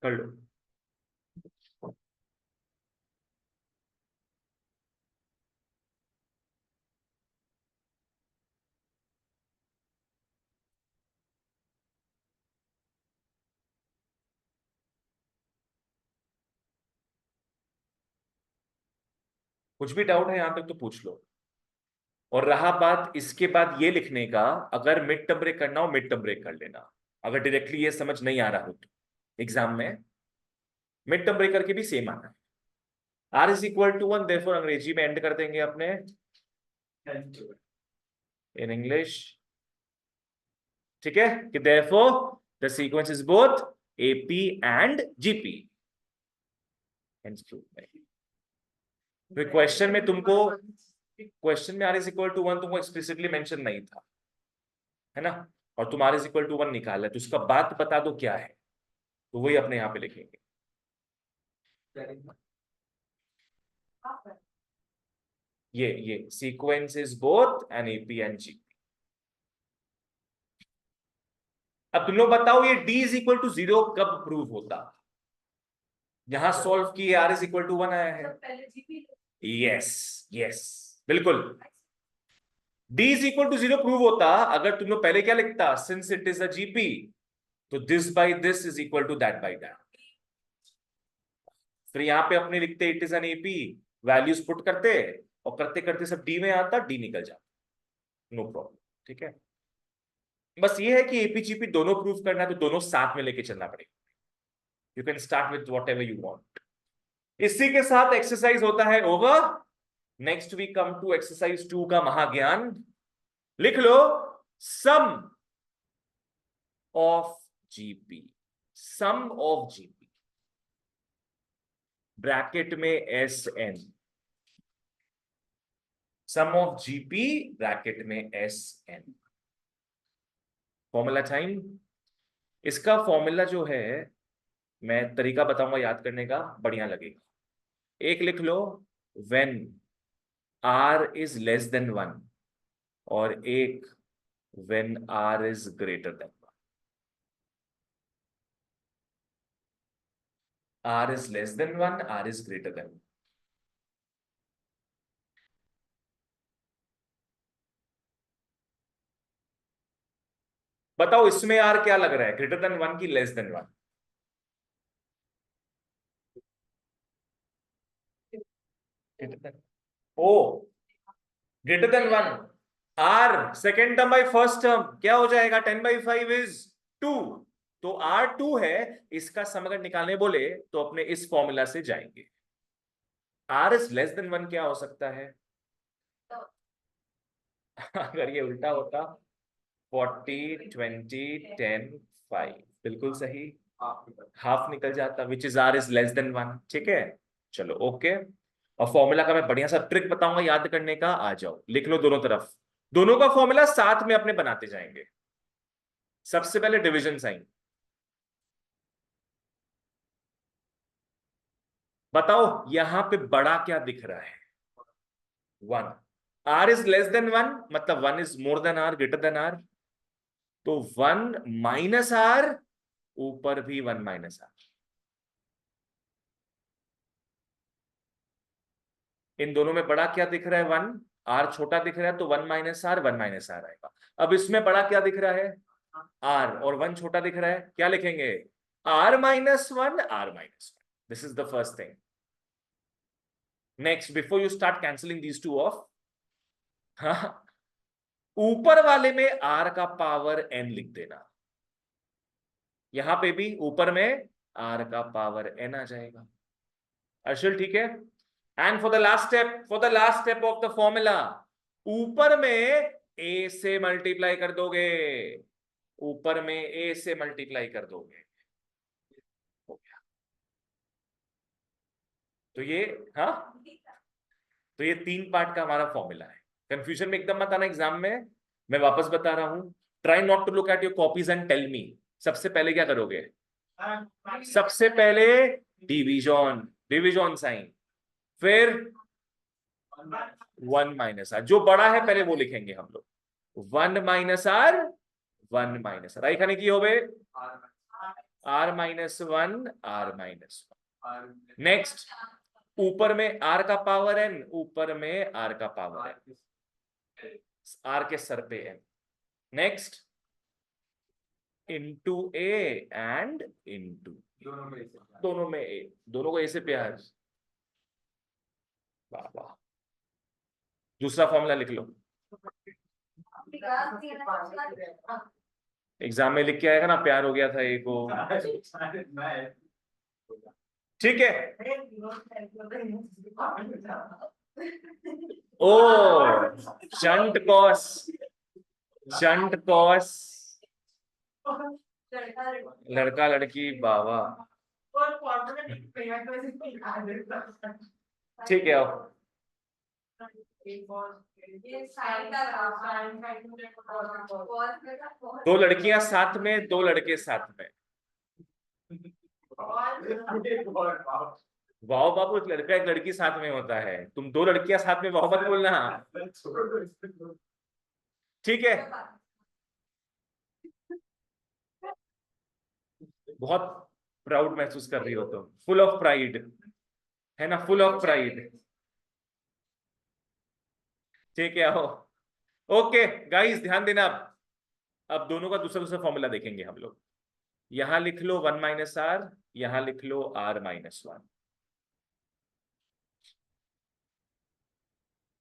कर लो। कुछ भी डाउट है यहां तक तो पूछ लो। और रहा बात इसके बाद ये लिखने का, अगर मिड टर्म ब्रेक करना हो मिड टर्म ब्रेक कर लेना, अगर डायरेक्टली ये समझ नहीं आ रहा हो तो एग्जाम में मिड टर्म ब्रेक करके भी सेम आना है। R is equal to 1, therefore अंग्रेजी में एंड कर देंगे अपने इन इंग्लिश। ठीक है कि therefore the sequence is both AP and GP. Question में तुमको, क्वेश्चन में आर इज इक्वल टू 1 तुमको एक्सप्लिसिटली मेंशन नहीं था, है ना, और तुम आर इज इक्वल टू 1 निकाला है, तो उसका बात बता दो क्या है, तो वही अपने यहाँ पे लिखेंगे। ये sequence is both an AP and GP. अब तुम लोग बताओ ये d इज इक्वल टू 0 कब प्रूव होता? यहां सॉल्व किए आर इज इक्वल टू 1 आया है। यस यस बिल्कुल। d is equal to 0 prove होता अगर तुम लोग पहले क्या लिखता, since it is a GP तो this by this is equal to that by that. फिर यहां पे अपने लिखते it is an AP, values put करते और करते करते सब डी में आता, डी निकल जाता, नो प्रॉब्लम। ठीक है, बस ये है कि एपीजीपी दोनों प्रूव करना है तो दोनों साथ में लेके चलना पड़ेगा। You can start with whatever you want. इसी के साथ एक्सरसाइज होता है over. Next we come to exercise 2 का महाज्ञान। लिख लो sum of GP, sum of GP bracket में S N, sum of GP bracket में एस एन। Formula time. इसका फॉर्मूला जो है मैं तरीका बताऊंगा याद करने का, बढ़िया लगेगा। एक लिख लो when R is less than 1 और एक when R is greater than 1। R is less than 1, R is greater than 1। बताओ इसमें आर क्या लग रहा है, ग्रेटर देन 1 की less than 1? Oh greater than 1। R second term by first term क्या हो जाएगा, 10/5 इज 2, तो आर 2 है। इसका सम अगर निकालने बोले तो अपने इस फॉर्मूला से जाएंगे। आर इज लेस देन 1 क्या हो सकता है? अगर ये उल्टा होता 40 20 10 5, बिल्कुल सही, हाफ निकल जाता, which is R is less than 1। ठीक है, चलो ओके। और फॉर्मूला का मैं बढ़िया सा ट्रिक बताऊंगा याद करने का, आ जाओ लिख लो दोनों तरफ। दोनों का फॉर्मूला साथ में अपने बनाते जाएंगे। सबसे पहले डिवीजन साइन बताओ, यहां पे बड़ा क्या दिख रहा है? 1। आर इज लेस देन 1 मतलब 1 is more than R, greater than R, तो 1 माइनस आर, ऊपर भी 1 माइनस आर। इन दोनों में बड़ा क्या दिख रहा है? 1। आर छोटा दिख रहा है तो 1 माइनस आर, 1 माइनस आर आएगा। अब इसमें बड़ा क्या दिख रहा है? आर, और 1 छोटा दिख रहा है, क्या लिखेंगे? R minus 1, R minus 1। This is the first thing. Next, before you start cancelling these two off, हाँ, ऊपर वाले में आर का पावर एन लिख देना। यहां पे भी ऊपर में r का पावर n आ जाएगा। अर्शल ठीक है। And for the last step of the formula, ऊपर में a से मल्टीप्लाई कर दोगे, ऊपर में a से मल्टीप्लाई कर दोगे, हो गया। तो ये, हाँ, तो ये 3 पार्ट का हमारा फॉर्मूला है। कंफ्यूजन में एकदम मत आना एग्जाम में, मैं वापस बता रहा हूं। Try not to look at your copies and tell me. सबसे पहले क्या करोगे? सबसे पहले डिवीजन साइन, फिर 1 माइनस आर, जो बड़ा है पहले वो लिखेंगे हम लोग। 1 माइनस आर, 1 माइनस आर, आई खाने की हो गए r minus 1, r minus 1। Next, ऊपर में r का पावर n, ऊपर में r का पावर n, r के सर पे n। Next, into a and into, दोनों में a, दोनों को a से प्यार। वाह वाह। दूसरा फॉर्मूला लिख लो, एग्जाम में लिख के आएगा ना, प्यार हो गया था एक को, ठीक है। ओ, शंट कॉस, लड़का लड़की, बाबा, ठीक है। दो लड़कियां साथ में, दो लड़के साथ में। वाह बाबू, एक लड़का एक लड़की साथ में होता है, तुम दो लड़कियां साथ में वाह मत बोलना, ठीक है। बहुत प्राउड महसूस कर रही हो तुम, फुल ऑफ प्राइड है ना, फुल ऑफ प्राइड, ठीक है। आओ, ओके गाइस, ध्यान देना। अब दोनों का दूसरा दूसरा फॉर्मूला देखेंगे हम लोग। यहां लिख लो 1 माइनस आर, यहां लिख लो r माइनस 1।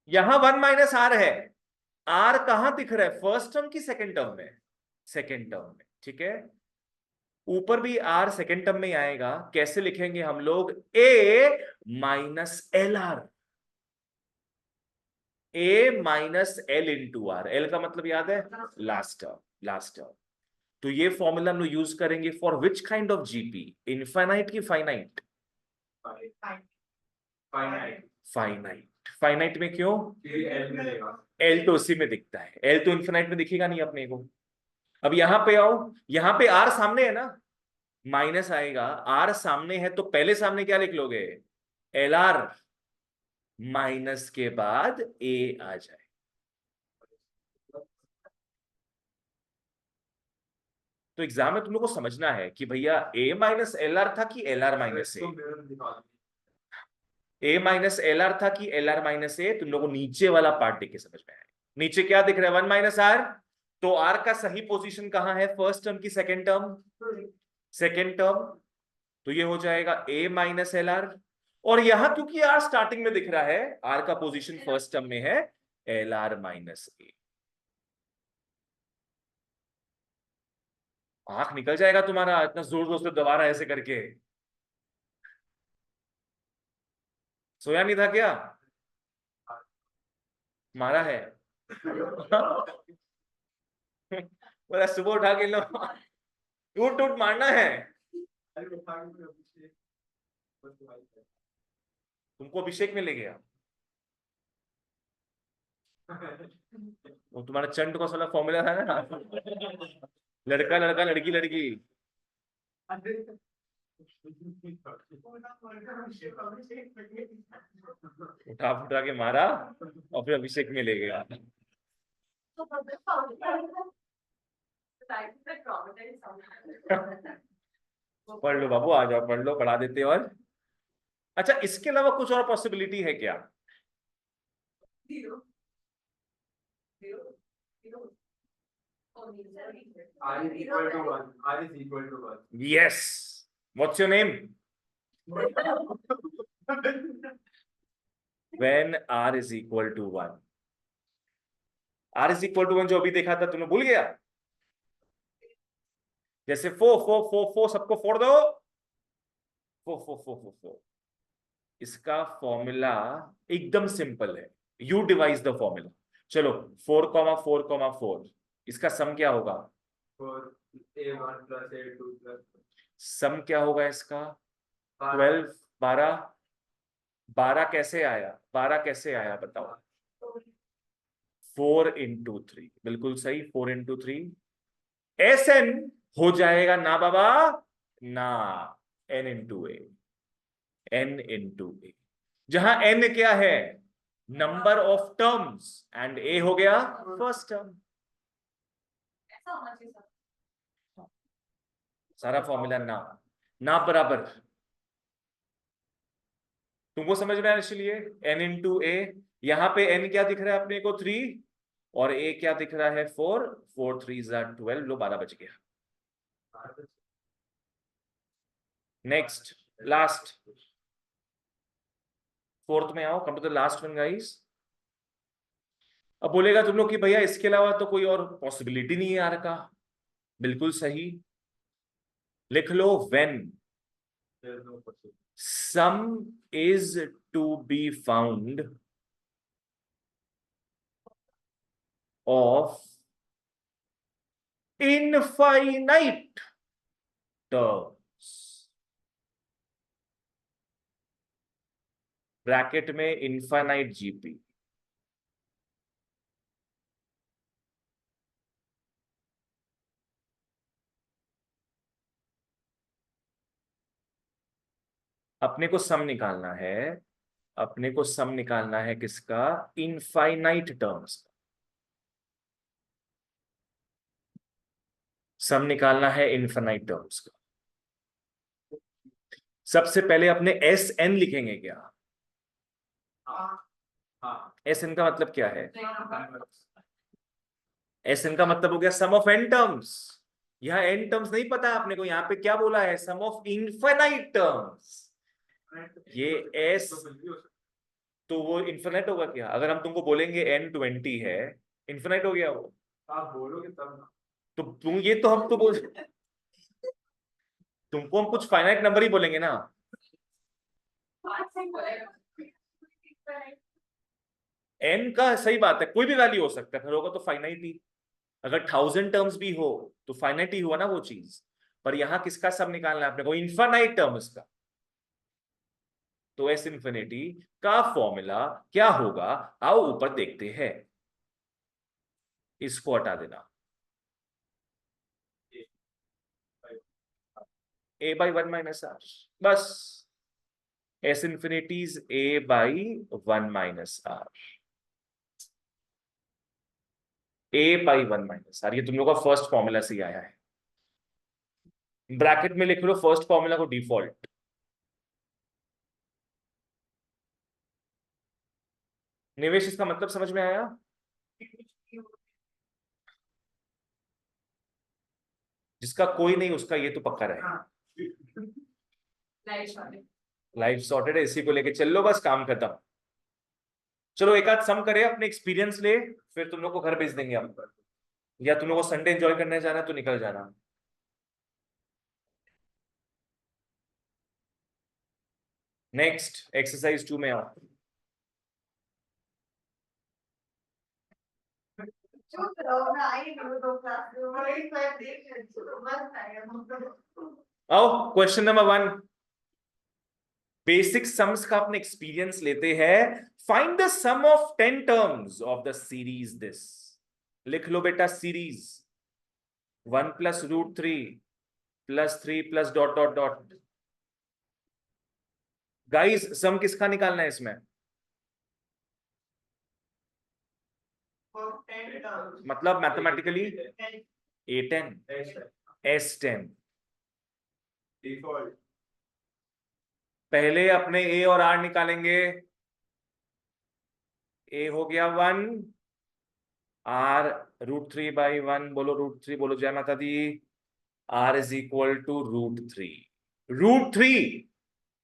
यहां 1 माइनस आर है, r कहां दिख रहा है, फर्स्ट टर्म की सेकेंड टर्म में? सेकेंड टर्म में, ठीक है। ऊपर भी r सेकेंड टर्म में आएगा, कैसे लिखेंगे हम लोग? a minus L R, a minus L into R. L का मतलब याद है, लास्ट टर्म, लास्ट टर्म। तो ये फॉर्मूला हम लोग यूज करेंगे for which kind of GP? Infinite की फाइनाइट? फाइनाइट। फाइनाइट में क्यों? एल तो उसी में दिखता है, एल तो इनफाइनाइट में दिखेगा नहीं अपने को। अब यहां पे आओ, यहां पे आर सामने है ना, माइनस आएगा, आर सामने है तो पहले सामने क्या लिख लोगे? एल आर, माइनस के बाद ए आ जाए। तो एग्जाम में तुम लोग को समझना है कि भैया ए माइनस एल आर था कि L R minus A minus L are था कि एल आर माइनस ए। तुम लोग को नीचे वाला पार्ट देख के समझ में आए। नीचे क्या दिख रहा है? 1 माइनस आर। तो आर का सही पोजीशन कहां है? फर्स्ट टर्म की सेकेंड टर्म? Second term. तो ये हो जाएगा ए माइनस एल आर। और यहां क्योंकि आर स्टार्टिंग में दिख रहा है, आर का पोजीशन फर्स्ट टर्म में है, एल आर माइनस ए। आंख निकल जाएगा तुम्हारा, इतना जोर जोर से दबा रहा है ऐसे करके। सोया नहीं था क्या? मारा है? बोला सुबह उठा के लो, टूट टूट मारना है तुमको। अभिषेक में ले गया वो तुम्हारा चंड को वाला फॉर्मूला था ना, लड़का लड़का लड़की लड़की। उठा फुटा के मारा और फिर अभिषेक में ले गया। पढ़ लो बाबू, आ जाओ पढ़ लो, पढ़ा देते। और अच्छा, इसके अलावा कुछ और पॉसिबिलिटी है क्या? R is equal to 1. R is equal to 1. Yes, what's your name? When r is equal to 1, r is equal to 1 जो अभी देखा था तुमने, भूल गया? जैसे फो फो फो फो सबको फोड़ दो, फो इसका फॉर्मूला एकदम सिंपल है, यू डिवाइस द फॉर्मूला। चलो 4,4,4 इसका सम क्या होगा? For A1 plus A2 plus सम क्या होगा इसका? 12 12 12 कैसे आया? 12 कैसे आया बताओ? 4 into 3, बिल्कुल सही, 4 into 3 SN हो जाएगा ना बाबा ना, N into A, N into A, जहां N क्या है? Number of terms, and A हो गया फर्स्ट टर्म। ऐसा होना चाहिए सब। सारा फॉर्मूला ना ना बराबर तुमको समझ में आया, इसलिए N into A, यहां पे N क्या दिख रहा है अपने को? 3, और A क्या दिख रहा है? 4, 4 3 12, लो 12 बच गया। नेक्स्ट, लास्ट, फोर्थ में आओ, come to the last one guys. अब बोलेगा तुम लोग कि भैया इसके अलावा तो कोई और पॉसिबिलिटी नहीं है यार का। बिल्कुल सही, लिख लो when there's no possibility. sum is to be found of infinite terms, bracket में इनफाइनाइट जीपी। अपने को सम निकालना है, अपने को सम निकालना है किसका? इनफाइनाइट टर्म्स का सम निकालना है, इनफाइनाइट टर्म्स का। सबसे पहले अपने एस एन लिखेंगे क्या? हाँ एस एन का मतलब क्या है? एस एन का मतलब हो गया सम ऑफ एन टर्म्स। यहाँ एन टर्म्स नहीं पता है अपने को, यहाँ पे क्या बोला है? सम ऑफ इनफाइनाइट टर्म्स। ये एस तो वो इन्फिनिट होगा क्या? अगर हम तुमको बोलेंगे N20 है, इन्फिनिट हो गया वो? आप बोलोगे तब ना। तो तुम ये तो हम तो बोल तुमको हम कुछ फाइनाइट नंबर ही बोलेंगे ना। N का सही बात है, कोई भी वैल्यू हो सकता है, फिर होगा तो फाइनाइट ही। अगर 1000 टर्म्स भी हो तो फाइनाइट ही हुआ ना वो चीज। पर यहाँ किसका सब निकालना है अपने को? इन्फिनिट टर्म्स का। तो एस इन्फिनिटी का फॉर्मूला क्या होगा? आओ ऊपर देखते हैं। इसको हटा देना, a by 1 minus r, बस s infinity is a by 1 minus r, a by 1 minus r। ये तुम लोग का फर्स्ट फॉर्मूला से ही आया है। ब्रैकेट में लिख लो फर्स्ट फॉर्मूला को डिफॉल्ट। निवेश, इसका मतलब समझ में आया? जिसका कोई नहीं उसका ये तो पक्का रहे। लाइफ सॉर्टेड है, इसी को लेके चल लो, बस काम खत्म। चलो एक आध सम करे, अपने एक्सपीरियंस ले, फिर तुम लोग को घर भेज देंगे हम। या तुम लोग को संडे एंजॉय करने जाना है तो निकल जाना। नेक्स्ट एक्सरसाइज 2 में आओ। आओ क्वेश्चन नंबर 1, बेसिक सम्स का अपने एक्सपीरियंस लेते हैं। Find the sum of 10 terms of the series this. लिख लो बेटा series 1 plus √3 plus 3 plus dot dot dot. Guys sum किसका निकालना है इसमें? मतलब मैथमेटिकली A10 S10। डिफॉल्ट पहले अपने A और R निकालेंगे। A हो गया 1, R √3 by 1, बोलो √3, बोलो जय माता दी। R is equal to √3। √3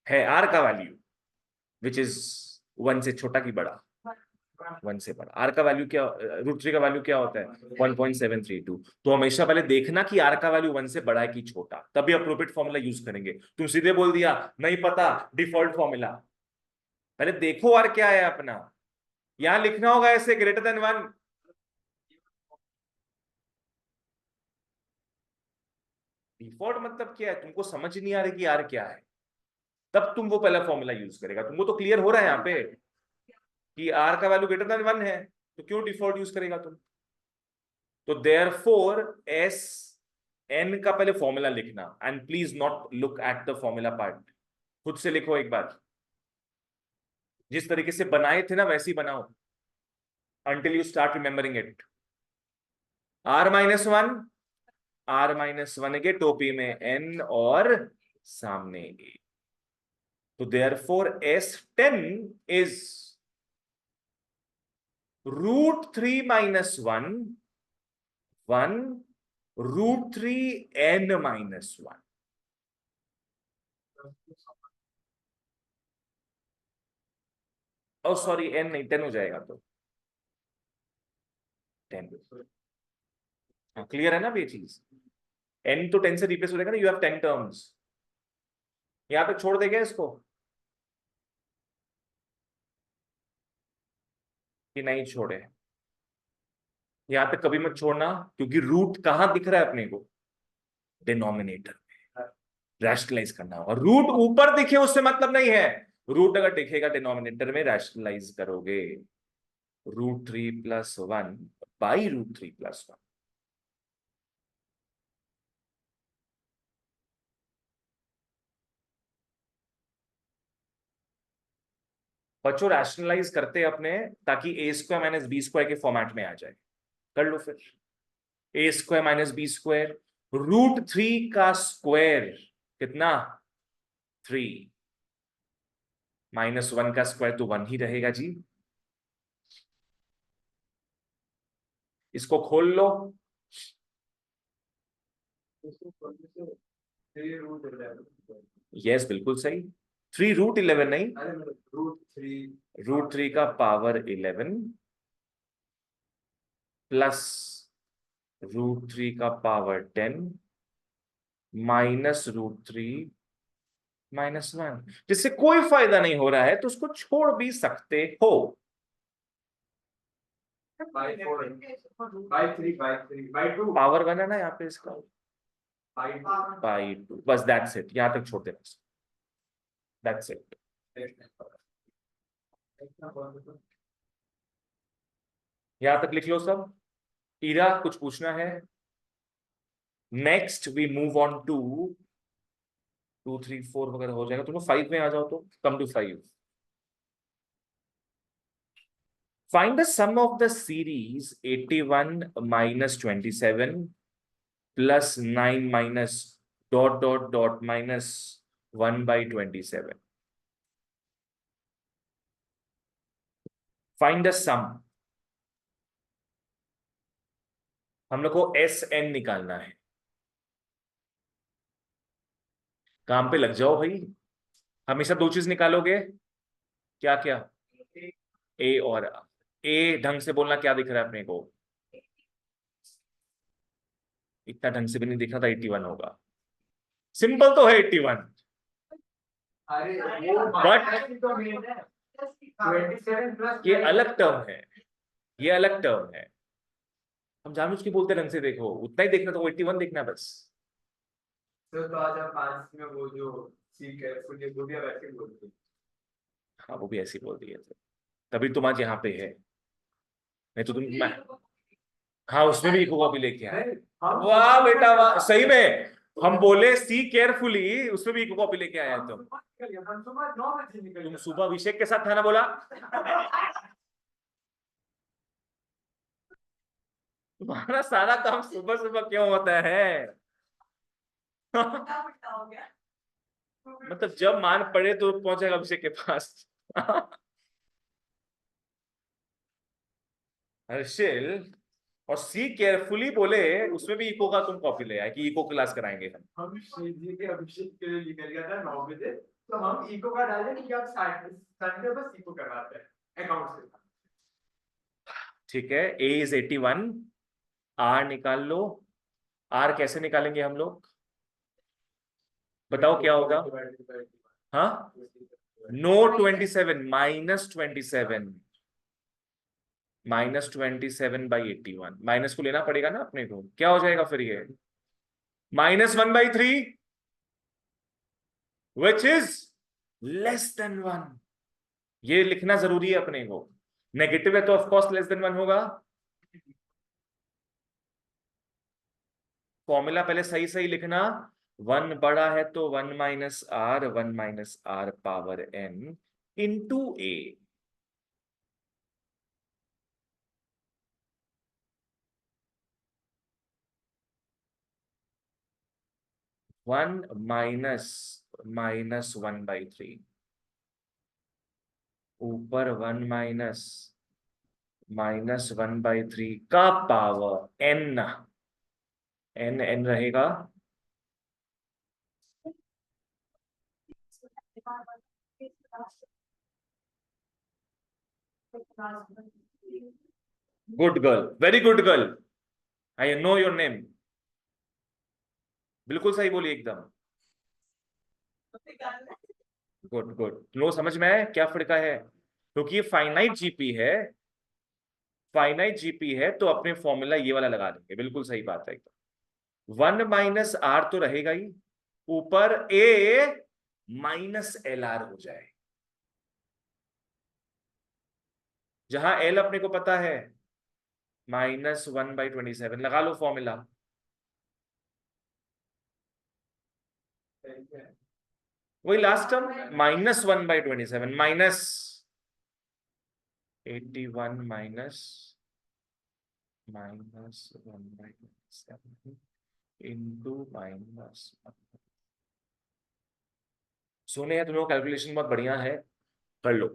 है R का वैल्यू, विच इज 1 से छोटा की बड़ा। 1 से बड़ा। आर का वैल्यू क्या, √3 का वैल्यू क्या होता है 1.732। तो हमेशा पहले देखना कि आर का वैल्यू 1 से बड़ा है कि छोटा, तभी अप्रोप्रिएट फॉर्मूला यूज करेंगे। तुम सीधे बोल दिया नहीं पता डिफॉल्ट फॉर्मूला, पहले देखो आर क्या है अपना। यहां लिखना होगा ऐसे >1। डिफॉल्ट मतलब क्या है, तुमको समझ नहीं आ रही कि आर क्या है, तब तुम वो पहला फॉर्मूला यूज करेगा। तुमको तो क्लियर हो रहा है यहाँ पे कि आर का वैल्यू >1 है, तो क्यों डिफॉल्ट यूज करेगा तुम। तो देयरफॉर एस एन का पहले फॉर्मूला लिखना, and please not look at the formula part, खुद से लिखो एक बार, जिस तरीके से बनाए थे ना वैसे ही बनाओ, until you start remembering it। r-1 के टोपी में n और सामने a। तो therefore S10 is √3 - 1 √3 n - 1। O sorry n नहीं 10 हो जाएगा, तो 10। क्लियर है ना अब ये चीज, n तो 10 से रिप्लेस हो जाएगा ना, यू हैव 10 टर्म्स। यहां तक छोड़ देंगे इसको कि नहीं छोड़े, यहां तक कभी मत छोड़ना, क्योंकि रूट कहां दिख रहा है अपने को, डिनोमिनेटर में। रैशनलाइज करना होगा, रूट ऊपर दिखे उससे मतलब नहीं है, रूट अगर दिखेगा डिनोमिनेटर में रैशनलाइज करोगे। √3 + 1 बाई √3 + 1। बच्चों रैशनलाइज करते अपने, ताकि a² - b² के फॉर्मेट में आ जाए। कर लो फिर, a² - b², √3 का स्क्वायर कितना 3, -1 का स्क्वायर तो 1 ही रहेगा जी। इसको खोल लो, यस बिल्कुल सही, 3√11 नहीं, √3 का पावर 11 प्लस √3 का पावर 10 माइनस √3 - 1। जिससे कोई फायदा नहीं हो रहा है तो उसको छोड़ भी सकते हो। पावर 1 है ना यहाँ पे इसका, बाई 2, बस दैट्स इट, यहां तक छोड़ देना, दैट्स इट। यहां तक लिख लो सब। ईरा कुछ पूछना है? Next we move on to 2, 3, 4 वगैरह हो जाएगा, तुम 5 में आ जाओ, तो come to 5। Find the sum of the series 81 - 27 + 9 -... -1/27। Find the sum. हम लोग को SN निकालना है। काम पे लग जाओ भाई, हमेशा 2 चीज निकालोगे, क्या क्या, A और A। ढंग से बोलना, क्या दिख रहा है अपने को, इतना ढंग से भी नहीं दिख रहा था, 81 होगा, सिंपल तो है 81, बट ये अलग टर्म है, ये अलग टर्म है। हम जानबूझ के बोलते ढंग से देखो, उतना ही देखना, तो 81 देखना बस। तो आज आप 5 में वो जो सीख है मुझे वो भी वैसे बोलते हैं। हाँ वो भी ऐसी बोल दी है, तभी तुम आज यहाँ पे है, नहीं तो तुम हाँ उसमें भी इको कॉपी लेके आए। वाह बेटा वाह, सही में हम बोले सी केयरफुली, उसमें भी इको कॉपी लेके आया तुम। तुम सुबह अभिषेक के साथ था ना बोला। तुम्हारा सारा काम सुबह सुबह क्यों होता है? मतलब जब मान पड़े तो पहुंचेगा अभिषेक के पास। हर्षिल, और सी केयरफुली बोले, उसमें भी इको का तुम कॉपी ले आए कि इको क्लास कराएंगे हम। जी के अभिषेक के लिए निकल गया था 9 बजे, तो हम इको का डाले कि आप संडे बस इको करवाते हैं अकाउंट से। ठीक है, a इज 81, r निकाल लो। r कैसे निकालेंगे हम लोग, बताओ क्या होगा? हाँ, नो 27, -27, -27/81, माइनस को लेना पड़ेगा ना अपने को, क्या हो जाएगा फिर ये -1/3, विच इज <<1 ये लिखना जरूरी है अपने को। नेगेटिव है तो ऑफकोर्स <<1 होगा। फॉर्मूला पहले सही सही लिखना, 1 बड़ा है तो 1 - r power n into a। 1 minus 1/3, ऊपर 1 -1/3 का पावर n, n रहेगा good girl, very good girl, I know your name, बिल्कुल सही बोली एकदम, गुड गुड। लो समझ में आया क्या फर्क है, क्योंकि ये फाइनाइट जीपी है, फाइनाइट जीपी है तो अपने फॉर्मूला ये वाला लगा देंगे, बिल्कुल सही बात है एकदम। 1 - r तो रहेगा ही, ऊपर a -lr हो जाए, जहां l अपने को पता है -1/27, लगा लो फॉर्मूला। वही last term -1/27 minus 81 -1/27 into minus. सुने हैं तुम लोग, कैलकुलेशन बहुत बढ़िया है, कर लो।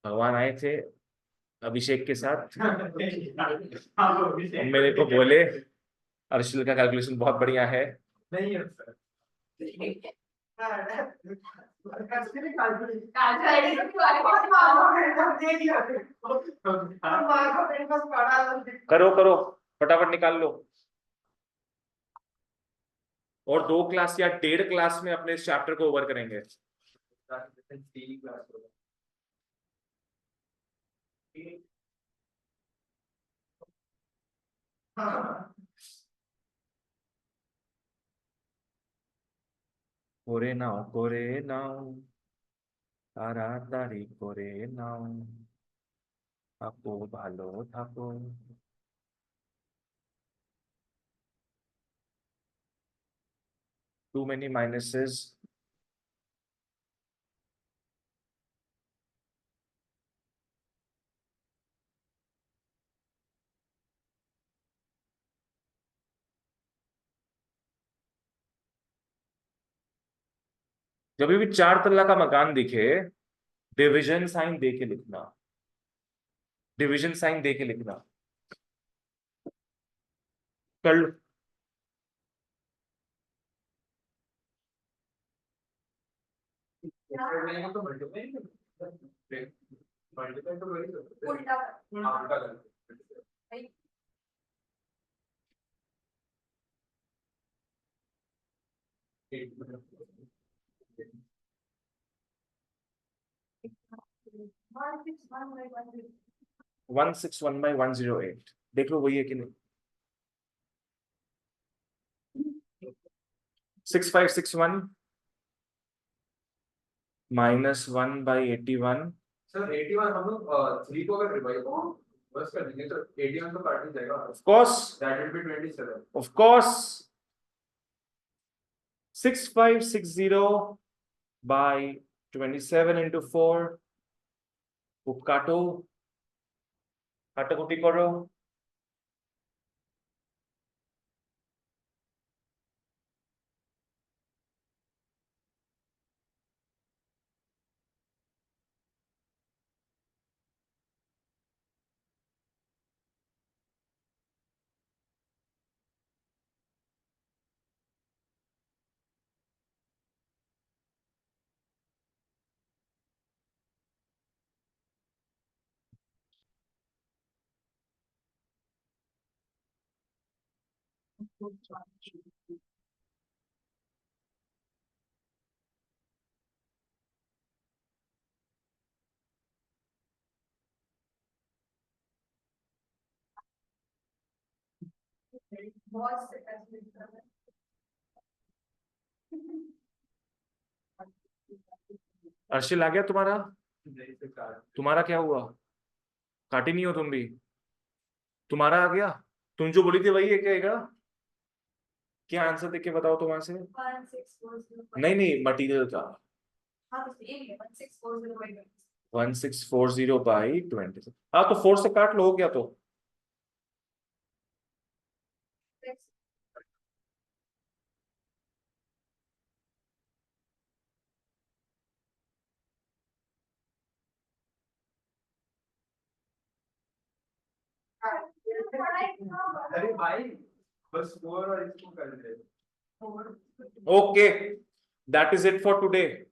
भगवान आए थे अभिषेक के साथ, मेरे को बोले अर्शल का कैलकुलेशन बहुत बढ़िया है। नहीं है सर। करो करो, फटाफट निकाल लो, और 2 क्लास या 1.5 क्लास में अपने इस चैप्टर को ओवर करेंगे। করে নাও তাড়াতাড়ি করে নাও, আপু ভালো থাকো। Too many minuses, जब भी 4 तल्ला का मकान दिखे डिविजन साइन दे के लिखना, डिविजन साइन दे के लिखना, कर लो। तो मल्टीप्लाई तो वही करते हैं। उल्टा हाँ, उल्टा करते हैं। 161/108, देख लो वही है कि नहीं। 6561 -1/81, सर 81 हम लोग 3 को अगर रिवाइज को बस कर देंगे तो 81 तो काट ही जाएगा। Of course, that will be 27। Of course. 6560/27 into 4 को काटो, काटाकुटी करो, बहुत से ऐसे अर्शिल आ गया तुम्हारा? नहीं से काट तुम्हारा क्या हुआ? काटी नहीं हो तुम भी? तुम्हारा आ गया? तुम जो बोली थी वही है क्या? क्या आंसर देख के बताओ तो वहां से। 1640 नहीं नहीं, मटेरियल का। हाँ तो सेम है 1640 1640/20। हाँ तो 4 से काट लो, हो गया तो। अरे भाई बस 4 और इसको कर दे okay, that is it for today.